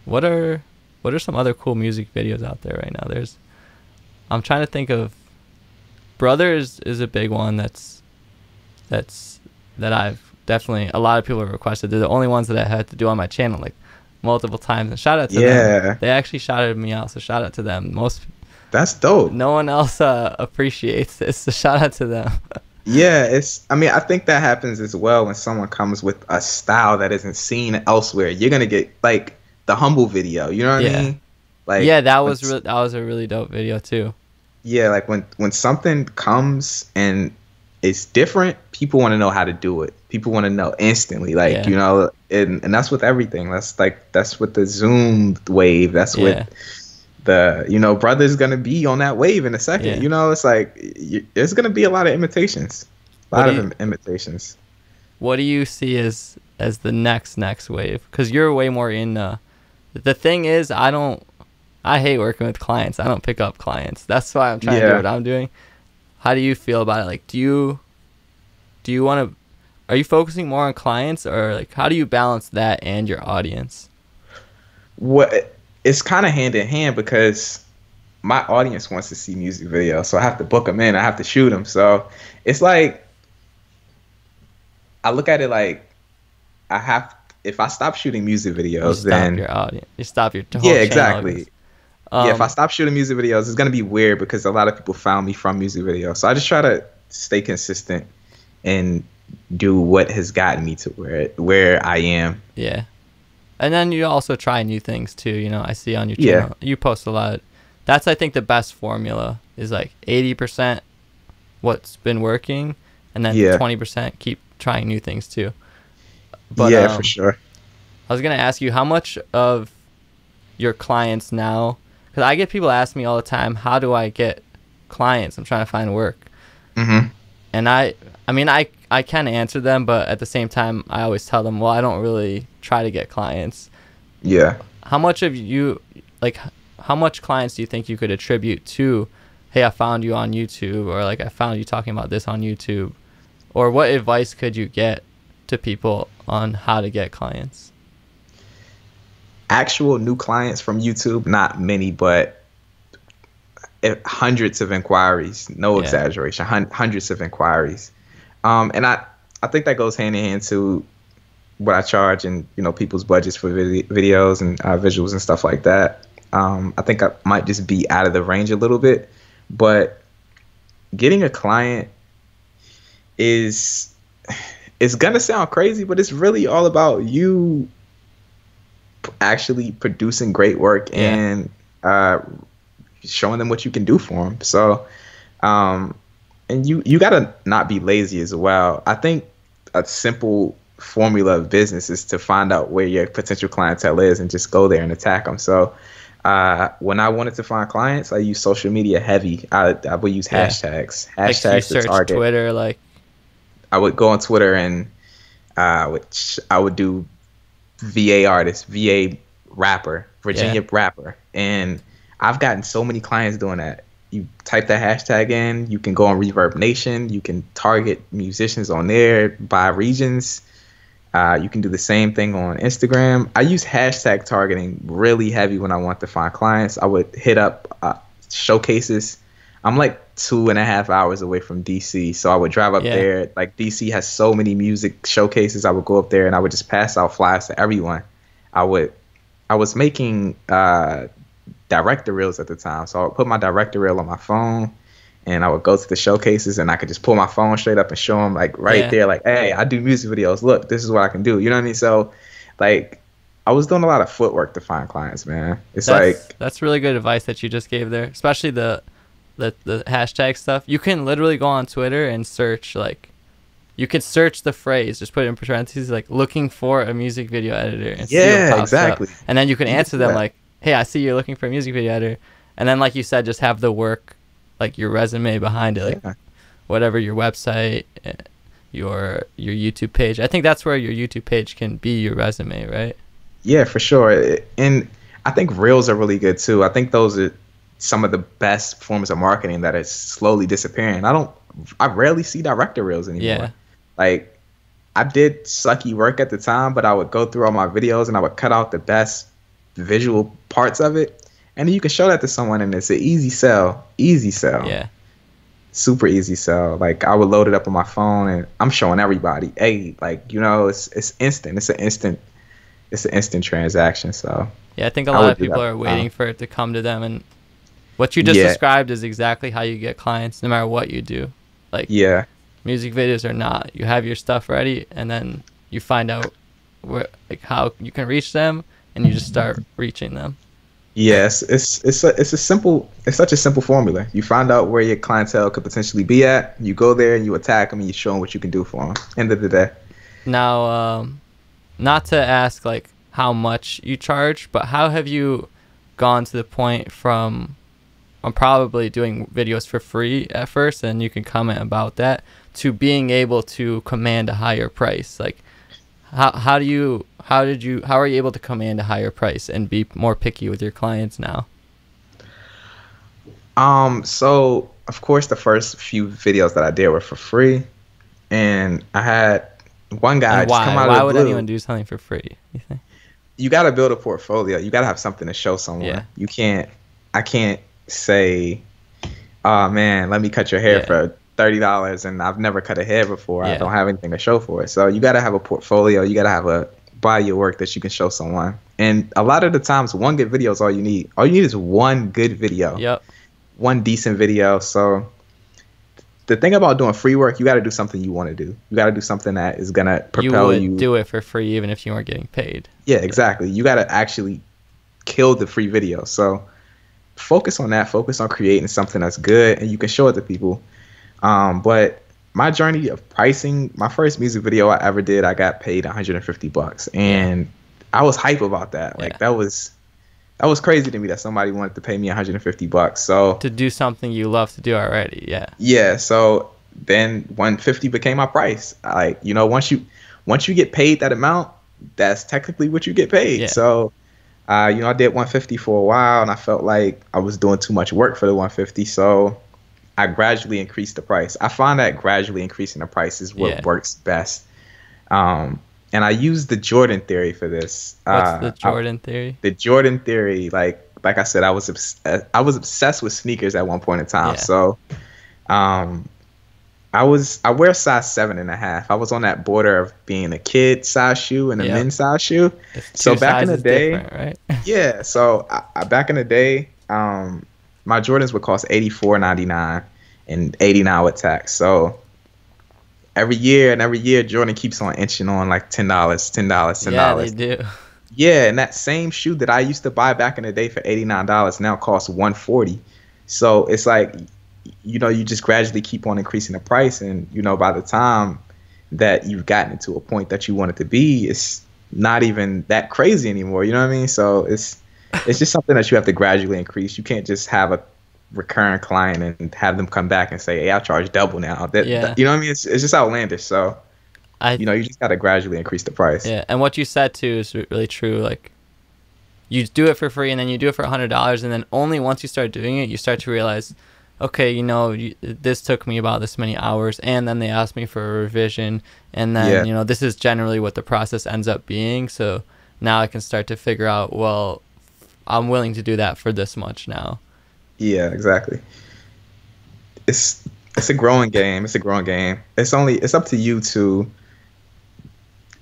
S1: what are some other cool music videos out there right now? I'm trying to think of. Brothers is a big one that I've definitely, a lot of people have requested. They're the only ones that I had to do on my channel like multiple times, and shout out to them. They actually shouted me out, so shout out to them.
S2: That's dope.
S1: No one else appreciates this, so shout out to them.
S2: I think that happens as well when someone comes with a style that isn't seen elsewhere. You're gonna get like the Humble video, you know what I mean? Like,
S1: that was a really dope video too.
S2: Yeah, like when something comes and it's different, people want to know how to do it. People want to know instantly, like, and that's with everything. That's with the Zoom wave. That's with the, Brother's going to be on that wave in a second. It's like, there's going to be a lot of imitations. Imitations. What
S1: do you see as the next wave? Because you're way more in The thing is, I hate working with clients. I don't pick up clients. That's why I'm trying to do what I'm doing. How do you feel about it? Like, do you want to, are you focusing more on clients, or like, how do you balance that and your audience?
S2: What, it's kind of hand in hand, because my audience wants to see music videos, so I have to book them in. I have to shoot them. So it's like, I look at it like, if I stop shooting music videos, then
S1: your audience, you stop your whole
S2: yeah,
S1: channel
S2: exactly.
S1: audience.
S2: If I stop shooting music videos, it's gonna be weird, because a lot of people found me from music videos. So I just try to stay consistent and do what has gotten me to where I am.
S1: Yeah. And then you also try new things too. You know, I see on your channel, you post a lot. That's, I think, the best formula is like 80% what's been working, and then 20% keep trying new things too. But,
S2: yeah, for sure.
S1: I was going to ask you, how much of your clients now, because I get people ask me all the time, how do I get clients? I'm trying to find work.
S2: Mm-hmm.
S1: And I mean, I can answer them, but at the same time, I always tell them, well, I don't really try to get clients.
S2: Yeah.
S1: How much of you, like, how much clients do you think you could attribute to, hey, I found you on YouTube, or like, I found you talking about this on YouTube? Or what advice could you get to people on how to get clients?
S2: Actual new clients from YouTube, not many, but hundreds of inquiries. No exaggeration, hundreds of inquiries. And I think that goes hand in hand to what I charge, and people's budgets for videos and visuals and stuff like that. I think I might just be out of the range a little bit, but getting a client it's gonna sound crazy, but it's really all about you actually producing great work and showing them what you can do for them. So, and you gotta not be lazy as well. I think a simple formula of business is to find out where your potential clientele is and just go there and attack them. So, when I wanted to find clients, I use social media heavy. I would use hashtags. Hashtags
S1: like you
S2: to
S1: search
S2: target.
S1: Twitter, like
S2: I would go on Twitter and which I would do VA artist, VA rapper, Virginia rapper, and I've gotten so many clients doing that. You type that hashtag in, you can go on Reverb Nation, you can target musicians on there by regions. You can do the same thing on Instagram. I use hashtag targeting really heavy when I want to find clients. I would hit up showcases. I'm like 2.5 hours away from DC, so I would drive up there. Like, DC has so many music showcases. I would go up there and I would just pass out flyers to everyone. I was making director reels at the time, so I would put my director reel on my phone, and I would go to the showcases, and I could just pull my phone straight up and show them, like, right there, like, hey, I do music videos. Look, this is what I can do. You know what I mean? So, like, I was doing a lot of footwork to find clients, man. That's
S1: really good advice that you just gave there, especially the hashtag stuff. You can literally go on Twitter and search, like, you could search the phrase, just put it in parentheses, like, looking for a music video editor, and see what pops up. And then you can answer them like, hey, I see you're looking for a music video editor. And then, like you said, just have the work, like your resume behind it, like whatever, your website, your YouTube page. I think that's where your YouTube page can be your resume, right? Yeah,
S2: for sure. And I think reels are really good too. I think those are some of the best forms of marketing that is slowly disappearing. I rarely see director reels anymore.
S1: Yeah.
S2: Like, I did sucky work at the time, but I would go through all my videos and I would cut out the best visual parts of it, and then you can show that to someone, and it's an easy sell.
S1: Yeah,
S2: super easy sell. Like, I would load it up on my phone, and I'm showing everybody, hey, like, it's instant. It's an instant transaction. So
S1: yeah, I think a lot of people are waiting for it to come to them, and what you just described is exactly how you get clients, no matter what you do. Like, music videos or not, you have your stuff ready, and then you find out where, like, how you can reach them, and you just start reaching them.
S2: Yes, it's such a simple formula. You find out where your clientele could potentially be at. You go there and you attack them, and you show them what you can do for them. End of the day.
S1: Now, not to ask like how much you charge, but how have you gone to the point from, I'm probably doing videos for free at first, and you can comment about that, to being able to command a higher price? Like, How are you able to command a higher price and be more picky with your clients now?
S2: So of course the first few videos that I did were for free, and I had one guy
S1: And
S2: just
S1: why?
S2: come out
S1: Why
S2: of the
S1: would
S2: blue.
S1: anyone do something for free, you think?
S2: You got to build a portfolio. You got to have something to show someone.
S1: Yeah.
S2: I can't say, oh man, let me cut your hair for $30 and I've never cut a hair before. I don't have anything to show for it. So you got to have a portfolio. You got to have a body of work that you can show someone. And a lot of the times, one good video is all you need. All you need is one good video.
S1: Yep.
S2: One decent video. So the thing about doing free work, you got to do something you want to do. You got to do something that is going to propel you.
S1: You would do it for free even if you weren't getting paid.
S2: Yeah, exactly. You got to actually kill the free video. So focus on that. Focus on creating something that's good and you can show it to people. But my journey of pricing, my first music video I ever did, I got paid $150, and I was hype about that. Like that was crazy to me that somebody wanted to pay me $150. So
S1: to do something you love to do already,
S2: yeah. So then 150 became my price. Like, you know, once you get paid that amount, that's technically what you get paid.
S1: Yeah.
S2: So, you know, I did 150 for a while, and I felt like I was doing too much work for the 150. So I gradually increased the price. I find that gradually increasing the price is what works best. And I use the Jordan theory for this.
S1: What's the Jordan theory?
S2: The Jordan theory, like I said, I was obsessed with sneakers at one point in time. So, I wear a size 7.5. I was on that border of being a kid size shoe and a men's size shoe. So back in the day,
S1: right?
S2: Yeah. So I back in the day, my Jordans would cost $84.99 and $89 with tax. So every year Jordan keeps on inching on like $10.
S1: Yeah, they do.
S2: Yeah, and that same shoe that I used to buy back in the day for $89 now costs $140. So it's like, you know, you just gradually keep on increasing the price, and you know, by the time that you've gotten to a point that you want it to be, it's not even that crazy anymore. You know what I mean? So it's just something that you have to gradually increase. You can't just have a recurring client and have them come back and say, hey, I'll charge double now. You know what I mean? It's just outlandish. So, you know, you just got to gradually increase the price.
S1: Yeah, and what you said, too, is really true. Like, you do it for free, and then you do it for $100, and then only once you start doing it, you start to realize, okay, you know, this took me about this many hours, and then they asked me for a revision, and then, you know, this is generally what the process ends up being. So now I can start to figure out, well, I'm willing to do that for this much now.
S2: Yeah, exactly. It's a growing game. It's up to you to.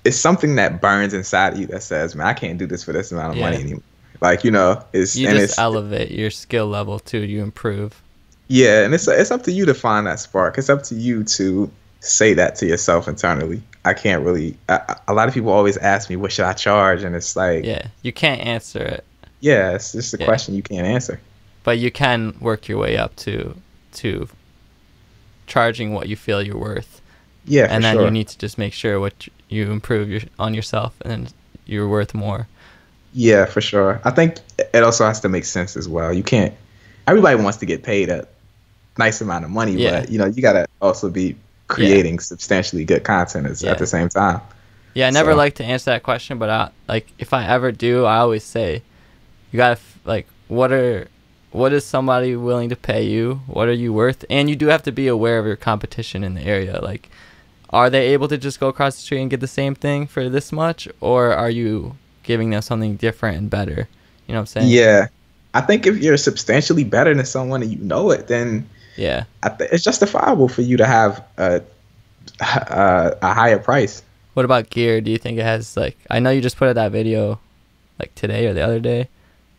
S2: It's something that burns inside of you that says, "Man, I can't do this for this amount of money anymore." Like, you know, it's
S1: elevate your skill level too. You improve.
S2: Yeah, and it's up to you to find that spark. It's up to you to say that to yourself internally. I can't really. A lot of people always ask me, "What should I charge?" And it's like,
S1: you can't answer it.
S2: Yeah, it's just a question you can't answer.
S1: But you can work your way up to charging what you feel you're worth.
S2: Yeah,
S1: and then you need to just make sure what you improve on yourself, and you're worth more.
S2: Yeah, for sure. I think it also has to make sense as well. You can't. Everybody wants to get paid a nice amount of money, but you know, you gotta also be creating substantially good content at the same time.
S1: Yeah, I never like to answer that question, but if I ever do, I always say, you gotta what is somebody willing to pay you? What are you worth? And you do have to be aware of your competition in the area. Like, are they able to just go across the street and get the same thing for this much? Or are you giving them something different and better? You know what I'm saying?
S2: Yeah. I think if you're substantially better than someone and you know it, then it's justifiable for you to have a higher price.
S1: What about gear? Do you think it has, like, I know you just put out that video like today or the other day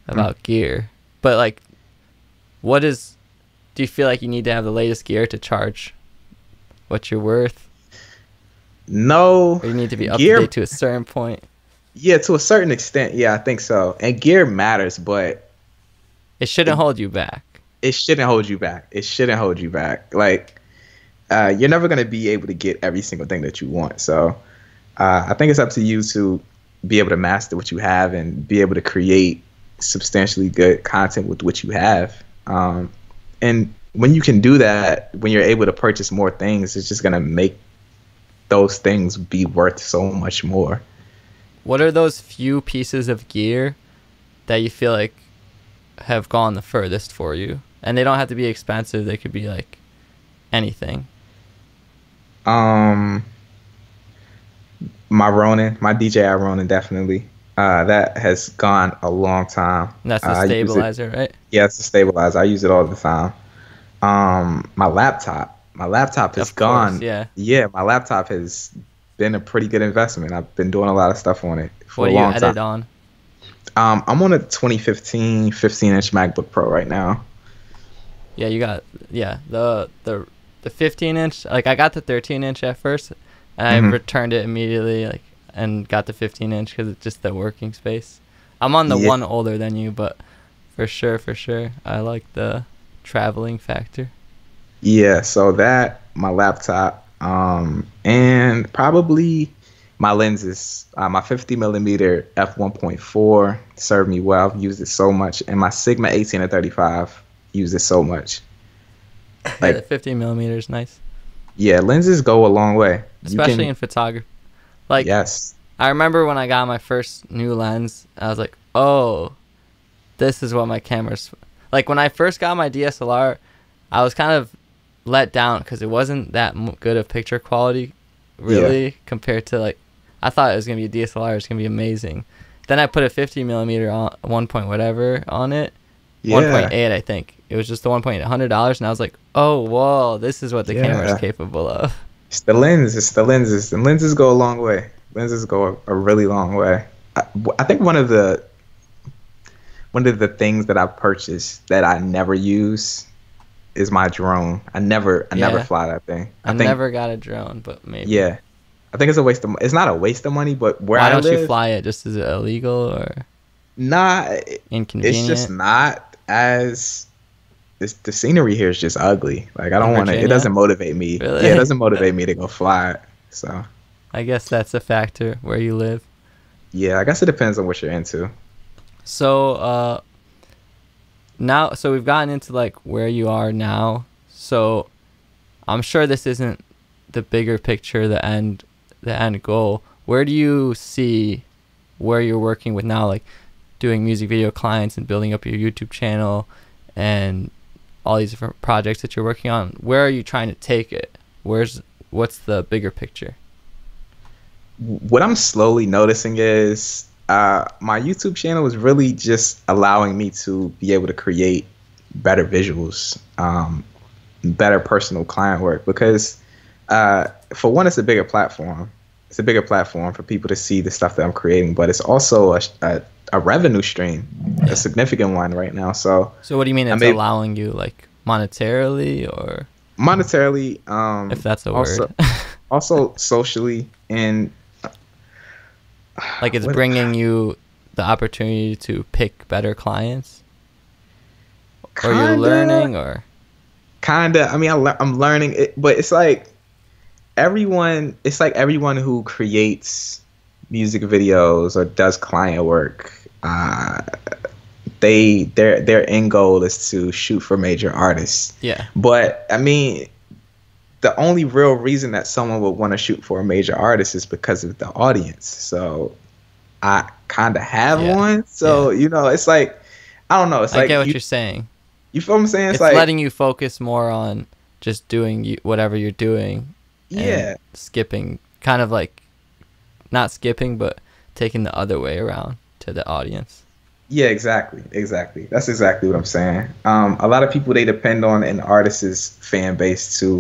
S1: about gear, but like, do you feel like you need to have the latest gear to charge what you're worth?
S2: No.
S1: Or you need to be up to date to a certain point?
S2: Yeah, to a certain extent. Yeah, I think so. And gear matters, but
S1: it shouldn't hold you back.
S2: It shouldn't hold you back. It shouldn't hold you back. Like, you're never going to be able to get every single thing that you want. So I think it's up to you to be able to master what you have and be able to create substantially good content with what you have. And when you can do that, when you're able to purchase more things, it's just going to make those things be worth so much more.
S1: What are those few pieces of gear that you feel like have gone the furthest for you? And they don't have to be expensive. They could be like anything.
S2: My DJI Ronin, definitely. That has gone a long time.
S1: And that's the stabilizer, right?
S2: Yeah, it's a stabilizer. I use it all the time. My laptop has gone. Yeah, my laptop has been a pretty good investment. I've been doing a lot of stuff on it for a long time. What do you edit on? I'm on a 2015 15-inch MacBook Pro right now.
S1: Yeah, you got the 15-inch. Like, I got the 13-inch at first, and I returned it immediately, and got the 15-inch because it's just the working space. I'm on the one older than you, but for sure, I like the traveling factor. Yeah,
S2: so that, my laptop, and probably my lenses. My 50mm f1.4 served me well. I've used it so much, and my Sigma 18-35 used it so much.
S1: Like, the 50mm is nice.
S2: Yeah, lenses go a long way,
S1: especially in photography. Like,
S2: yes,
S1: I remember when I got my first new lens, I was like, oh, this is what my camera's like. When I first got my DSLR, I was kind of let down because it wasn't that good of picture quality, really, compared to, like, I thought it was gonna be a DSLR, it's gonna be amazing. Then I put a 50mm on 1 point whatever on it, 1.8, I think. It was just the 1.8, $100, and I was like, oh, whoa, this is what the camera's capable of.
S2: It's the lenses, and lenses go a long way. Lenses go a really long way. I think one of the things that I've purchased that I never use is my drone. I never fly that thing.
S1: I never got a drone, but maybe.
S2: Yeah, I think it's a waste of. It's not a waste of money, but why
S1: don't you fly it? Just is it illegal or?
S2: Nah,
S1: inconvenient.
S2: It's just not as. The scenery here is just ugly. Like, I don't want to. It doesn't motivate me.
S1: Really?
S2: Yeah, it doesn't motivate me to go fly it. So.
S1: I guess that's a factor where you live.
S2: Yeah, I guess it depends on what you're into.
S1: So now, so we've gotten into, like, where you are now. So I'm sure this isn't the bigger picture, the end goal. Where do you see where you're working with now, like doing music video clients and building up your YouTube channel and all these different projects that you're working on? Where are you trying to take it? What's the bigger picture?
S2: What I'm slowly noticing is my YouTube channel is really just allowing me to be able to create better visuals, better personal client work, because for one, it's a bigger platform. It's a bigger platform for people to see the stuff that I'm creating, but it's also a revenue stream, a significant one right now. So
S1: what do you mean it's allowing you, like, monetarily or?
S2: Monetarily,
S1: if that's a word.
S2: Also socially, and
S1: like, it's bringing you the opportunity to pick better clients? Or you're learning, or?
S2: Kinda. I mean, I'm learning it, but it's like everyone who creates music videos or does client work, their end goal is to shoot for major artists.
S1: Yeah.
S2: But I mean, the only real reason that someone would want to shoot for a major artist is because of the audience. So I kind of have one. So, you know, it's like, I don't know. It's like,
S1: I get what you're saying.
S2: You feel what I'm saying?
S1: It's like letting you focus more on just doing whatever you're doing.
S2: Yeah.
S1: Skipping, kind of like, not skipping, but taking the other way around to the audience.
S2: Yeah, exactly. That's exactly what I'm saying. A lot of people, they depend on an artist's fan base to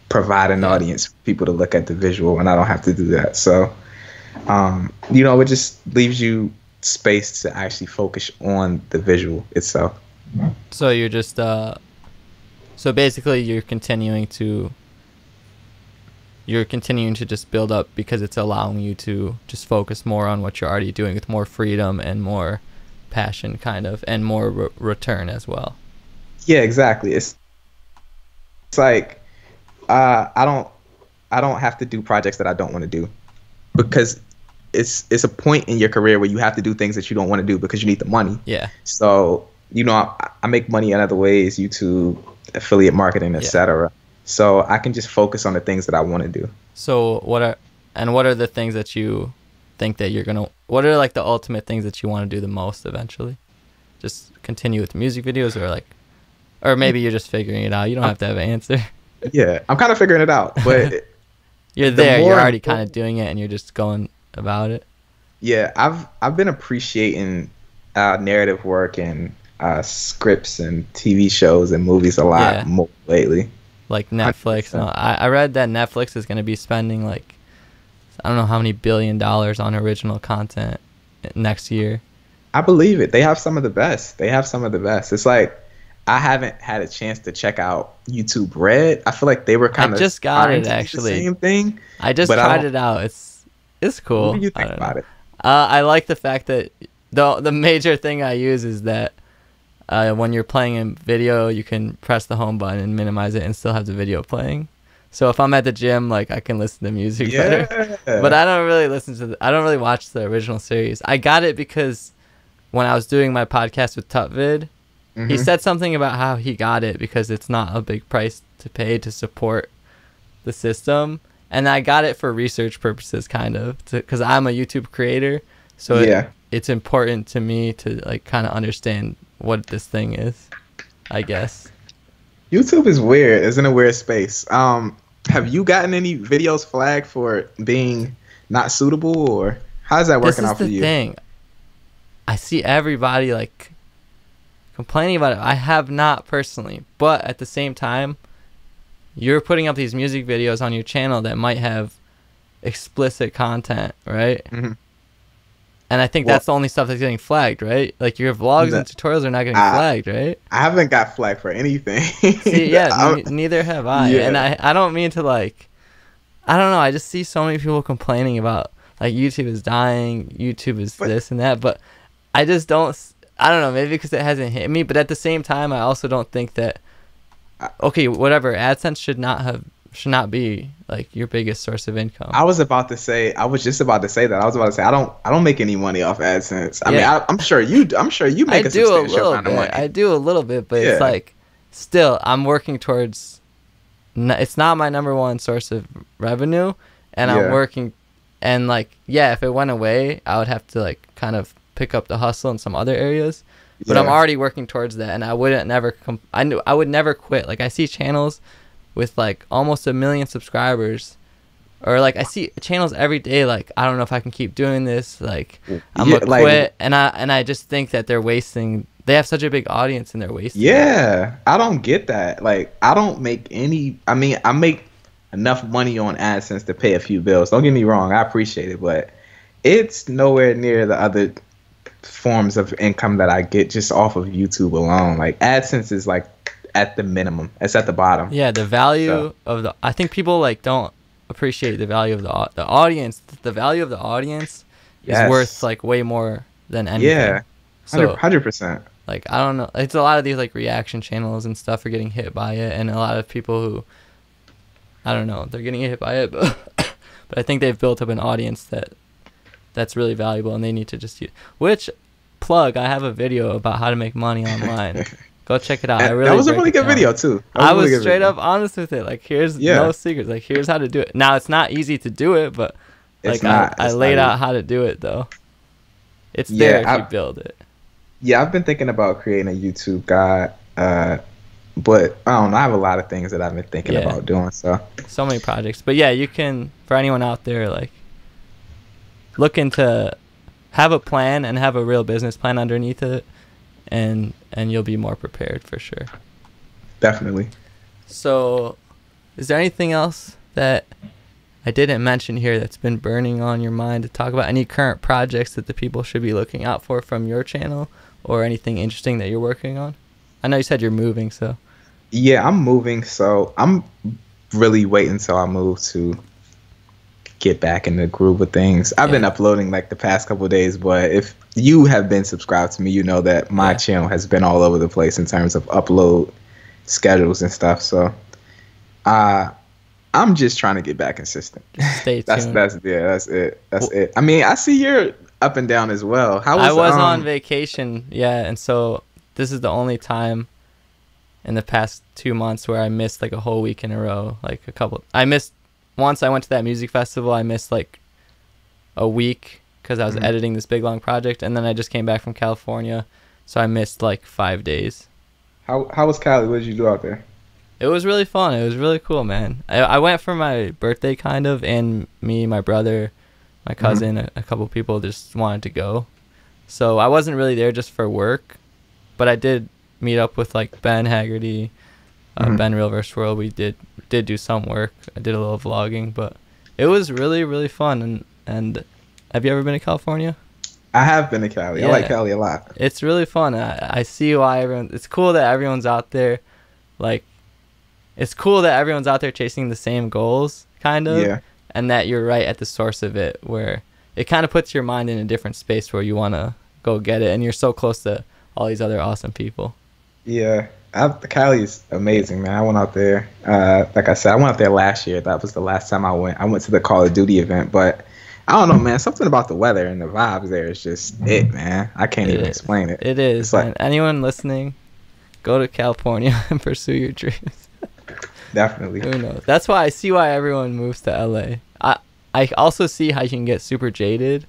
S2: provide an audience for people to look at the visual, and I don't have to do that. So, you know, it just leaves you space to actually focus on the visual itself.
S1: So you're just, so basically you're continuing to just build up because it's allowing you to just focus more on what you're already doing with more freedom and more passion, kind of, and more return as well.
S2: Yeah, exactly. It's like, I don't have to do projects that I don't want to do, because it's a point in your career where you have to do things that you don't want to do because you need the money.
S1: Yeah.
S2: So, you know, I make money in other ways, YouTube, affiliate marketing, etc. so I can just focus on the things that I want to do.
S1: So what are the things that you think that you're gonna? What are like the ultimate things that you want to do the most eventually? Just continue with music videos, or maybe you're just figuring it out. You don't have to have an answer.
S2: Yeah, I'm kind of figuring it out, but
S1: you're there. You're already kind of doing it, and you're just going about it.
S2: Yeah, I've been appreciating narrative work and scripts and TV shows and movies a lot more lately.
S1: Like Netflix. I read that Netflix is going to be spending like, I don't know how many $1 billion on original content next year.
S2: I believe it. They have some of the best. It's like, I haven't had a chance to check out YouTube Red. I feel like they were kind of
S1: just got it actually.
S2: The same thing.
S1: I just tried it out. It's cool.
S2: What do you think about it?
S1: I like the fact that the major thing I use is that when you're playing a video, you can press the home button and minimize it and still have the video playing. So if I'm at the gym, like I can listen to music better. But I don't really watch the original series. I got it because when I was doing my podcast with Tutvid, he said something about how he got it because it's not a big price to pay to support the system. And I got it for research purposes, kind of, because I'm a YouTube creator. So it's important to me to like kind of understand what this thing is, I guess.
S2: YouTube is weird. It's in a weird space. Have you gotten any videos flagged for being not suitable, or how's that working out for you?
S1: This is the thing. I see everybody like complaining about it. I have not personally, but at the same time, you're putting up these music videos on your channel that might have explicit content, right? Mm-hmm. And I think that's the only stuff that's getting flagged, right? Like your vlogs and tutorials are not getting flagged, right?
S2: I haven't got flagged for anything.
S1: See, neither have I. Yeah. And I don't mean to like, I don't know. I just see so many people complaining about like YouTube is dying, YouTube is this and that. But I just don't, I don't know, maybe because it hasn't hit me. But at the same time, I also don't think that, okay, whatever, AdSense should not be like your biggest source of income.
S2: I was just about to say that. I don't make any money off AdSense. I mean, I'm sure you make a substantial amount of money.
S1: I do a little bit, but it's like still I'm working towards it's not my number one source of revenue, and I'm working, and like if it went away, I would have to like kind of pick up the hustle in some other areas. But I'm already working towards that, and I would never quit. Like I see channels with like almost 1 million subscribers, or like I see channels every day. Like I don't know if I can keep doing this. Like I'm gonna quit, and I just think that they're wasting. They have such a big audience, and they're wasting.
S2: Yeah, I don't get that. Like I don't make any. I mean, I make enough money on AdSense to pay a few bills. Don't get me wrong, I appreciate it, but it's nowhere near the other forms of income that I get just off of YouTube alone. Like AdSense is like at the minimum. It's at the bottom.
S1: Yeah, the value of the, I think people like don't appreciate the value of the audience. The value of the audience is worth like way more than anything.
S2: Yeah, 100%.
S1: Like I don't know, it's a lot of these like reaction channels and stuff are getting hit by it, and a lot of people who, I don't know, they're getting hit by it, but I think they've built up an audience that's really valuable, and they need to just use. Which plug, I have a video about how to make money online. Go check it out. That
S2: was a really good video too.
S1: I was straight up honest with it. Like here's no secrets. Like here's how to do it. Now it's not easy to do it, but like I laid out how to do it though. It's there if you build it.
S2: Yeah, I've been thinking about creating a YouTube guide, but I don't know. I have a lot of things that I've been thinking about doing. So
S1: many projects, but yeah, you can, for anyone out there, like looking to have a plan and have a real business plan underneath it, and you'll be more prepared for sure.
S2: Definitely.
S1: So is there anything else that I didn't mention here that's been burning on your mind to talk about? Any current projects that the people should be looking out for from your channel, or anything interesting that you're working on? I know you said you're moving, so.
S2: Yeah, I'm moving, so I'm really waiting until I move to get back in the groove of things. I've been uploading like the past couple of days, but if you have been subscribed to me, you know that my channel has been all over the place in terms of upload schedules and stuff. So I'm just trying to get back consistent.
S1: Stay tuned.
S2: That's it. I mean, I see you're up and down as well.
S1: I was on vacation, and so this is the only time. in the past 2 months where I missed like a whole week in a row. Like once I went to that music festival, I missed like a week because I was editing this big long project, and then I just came back from California, so I missed like 5 days.
S2: How was Cali? What did you do out there?
S1: It was really fun. It was really cool, man. I went for my birthday kind of, and me, my brother, my cousin, a couple people just wanted to go. So I wasn't really there just for work, but I did meet up with like Ben Haggerty, Ben Real vs. World. We did do some work. I did a little vlogging, but it was really, really fun. And have you ever been to California?
S2: I have been to Cali.
S1: Yeah.
S2: I like Cali a lot.
S1: It's really fun. I see why it's cool that everyone's out there. Like, it's cool that everyone's out there chasing the same goals, kind of.
S2: Yeah.
S1: And that you're right at the source of it, where it kind of puts your mind in a different space where you want to go get it. And you're so close to all these other awesome people.
S2: Yeah. Cali is amazing, man. I went out there. Like I said, I went out there last year. That was the last time I went. I went to the Call of Duty event, but I don't know, man. Something about the weather and the vibes there is just it, man. I can't even explain it.
S1: It is.
S2: It's like,
S1: anyone listening, go to California and pursue your dreams.
S2: Definitely.
S1: Who knows? That's why I see why everyone moves to LA. I also see how you can get super jaded.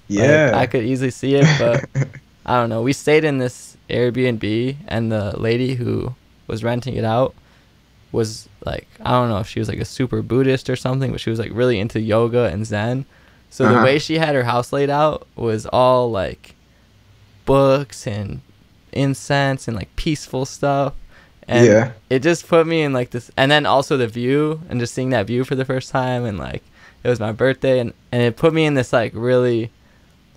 S2: Yeah.
S1: Like, I could easily see it, but I don't know. We stayed in this Airbnb, and the lady who was renting it out was like, I don't know if she was like a super Buddhist or something, but she was like really into yoga and Zen. So the way she had her house laid out was all like books and incense and like peaceful stuff. And it just put me in like this, and then also the view, and just seeing that view for the first time, and like it was my birthday, and it put me in this like really,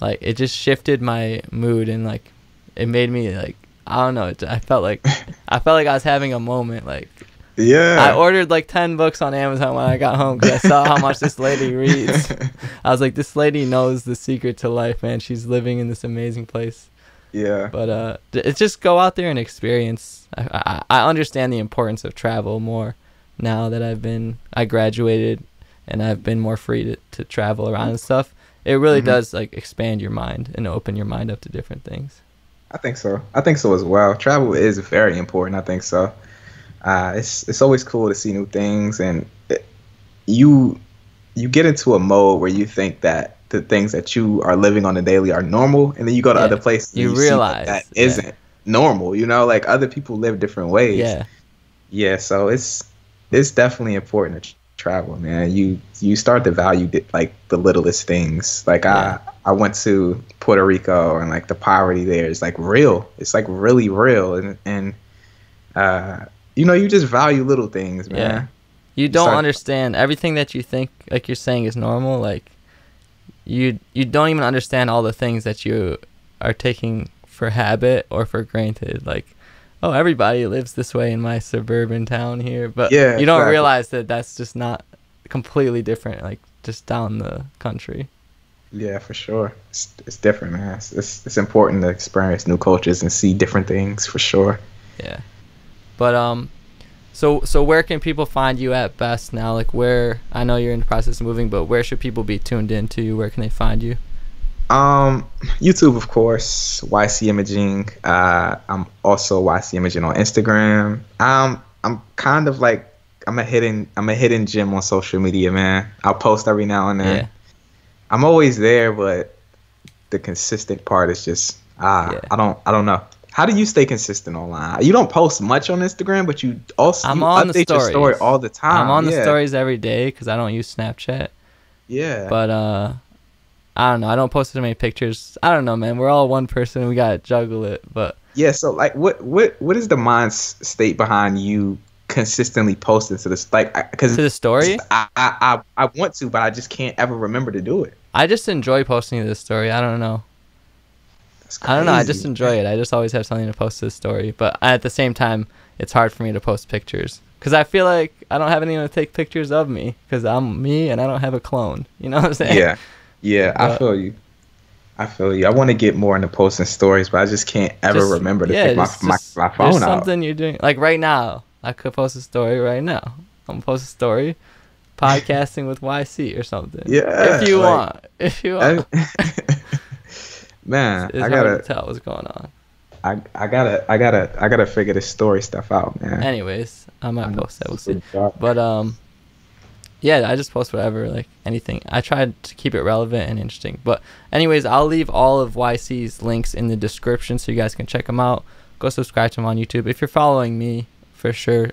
S1: like it just shifted my mood, and like it made me like, I don't know, I felt like I was having a moment. Like, I ordered like 10 books on Amazon when I got home because I saw how much this lady reads. I was like, this lady knows the secret to life, man. She's living in this amazing place.
S2: Yeah.
S1: But it's just go out there and experience. I understand the importance of travel more now that I graduated and I've been more free to travel around and stuff. It really does like expand your mind and open your mind up to different things.
S2: I think so as well. Travel is very important. I think so. It's always cool to see new things, and you get into a mode where you think that the things that you are living on the daily are normal, and then you go to other places and you realize that isn't normal. You know, like other people live different ways. Yeah. So it's definitely important to travel, man. You start to value like the littlest things. Like I went to Puerto Rico, and like the poverty there is like real. It's like really real, and you know, you just value little things, man.
S1: Yeah. You don't understand everything that you think, like you're saying, is normal. Like you don't even understand all the things that you are taking for habit or for granted. Like, oh, everybody lives this way in my suburban town here, but you don't realize that that's just not completely different. Like just down the country.
S2: Yeah, for sure. It's different, man. It's important to experience new cultures and see different things, for sure.
S1: Yeah. But so where can people find you at best now? Like, where, I know you're in the process of moving, but where should people be tuned into you? Where can they find you?
S2: YouTube, of course. YCImaging. I'm also YCImaging on Instagram. I'm kind of like I'm a hidden gem on social media, man. I'll post every now and then. Yeah. I'm always there, but the consistent part is just I don't know. How do you stay consistent online? You don't post much on Instagram, but you also update your story all the time.
S1: I'm on the stories every day because I don't use Snapchat.
S2: Yeah.
S1: But I don't know. I don't post so many pictures. I don't know, man. We're all one person. We gotta juggle it. But
S2: yeah. So like, what is the mind state behind you consistently posting to this? Like, because
S1: to the story,
S2: I want to, but I just can't ever remember to do it.
S1: I just enjoy posting to the story. I don't know. I don't know. I just enjoy it. I just always have something to post to the story. But at the same time, it's hard for me to post pictures because I feel like I don't have anyone to take pictures of me because I'm me and I don't have a clone. You know what I'm saying?
S2: Yeah. I feel you. I want to get more into posting stories, but I just can't ever remember to pick my phone out.
S1: Something you're doing. Like right now, I could post a story right now. I'm going to post a story. Podcasting with YC or something.
S2: Yeah.
S1: If you want.
S2: Man,
S1: it's
S2: I gotta
S1: hard to tell what's going on.
S2: I gotta figure this story stuff out, man.
S1: Anyways, I might post that. We'll see.
S2: Dark.
S1: But yeah, I just post whatever, like anything. I tried to keep it relevant and interesting. But anyways, I'll leave all of YC's links in the description so you guys can check them out. Go subscribe to him on YouTube. If you're following me, for sure,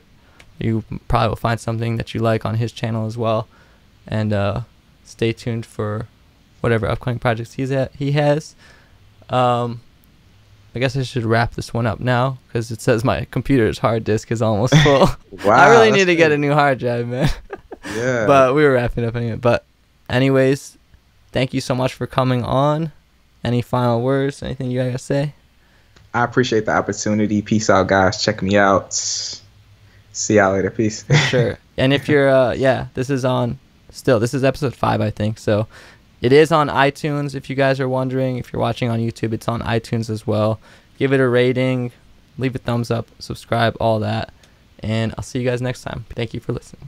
S1: you probably will find something that you like on his channel as well. And stay tuned for whatever upcoming projects he has. I guess I should wrap this one up now because it says my computer's hard disk is almost full.
S2: Wow,
S1: I really need to get a new hard drive, man.
S2: Yeah.
S1: But we were wrapping up anyway. But anyways, thank you so much for coming on. Any final words? Anything you gotta say?
S2: I appreciate the opportunity. Peace out, guys. Check me out. See y'all later. Peace.
S1: For sure. And if you're, this is episode 5, I think. So it is on iTunes. If you guys are wondering, if you're watching on YouTube, it's on iTunes as well. Give it a rating, leave a thumbs up, subscribe, all that. And I'll see you guys next time. Thank you for listening.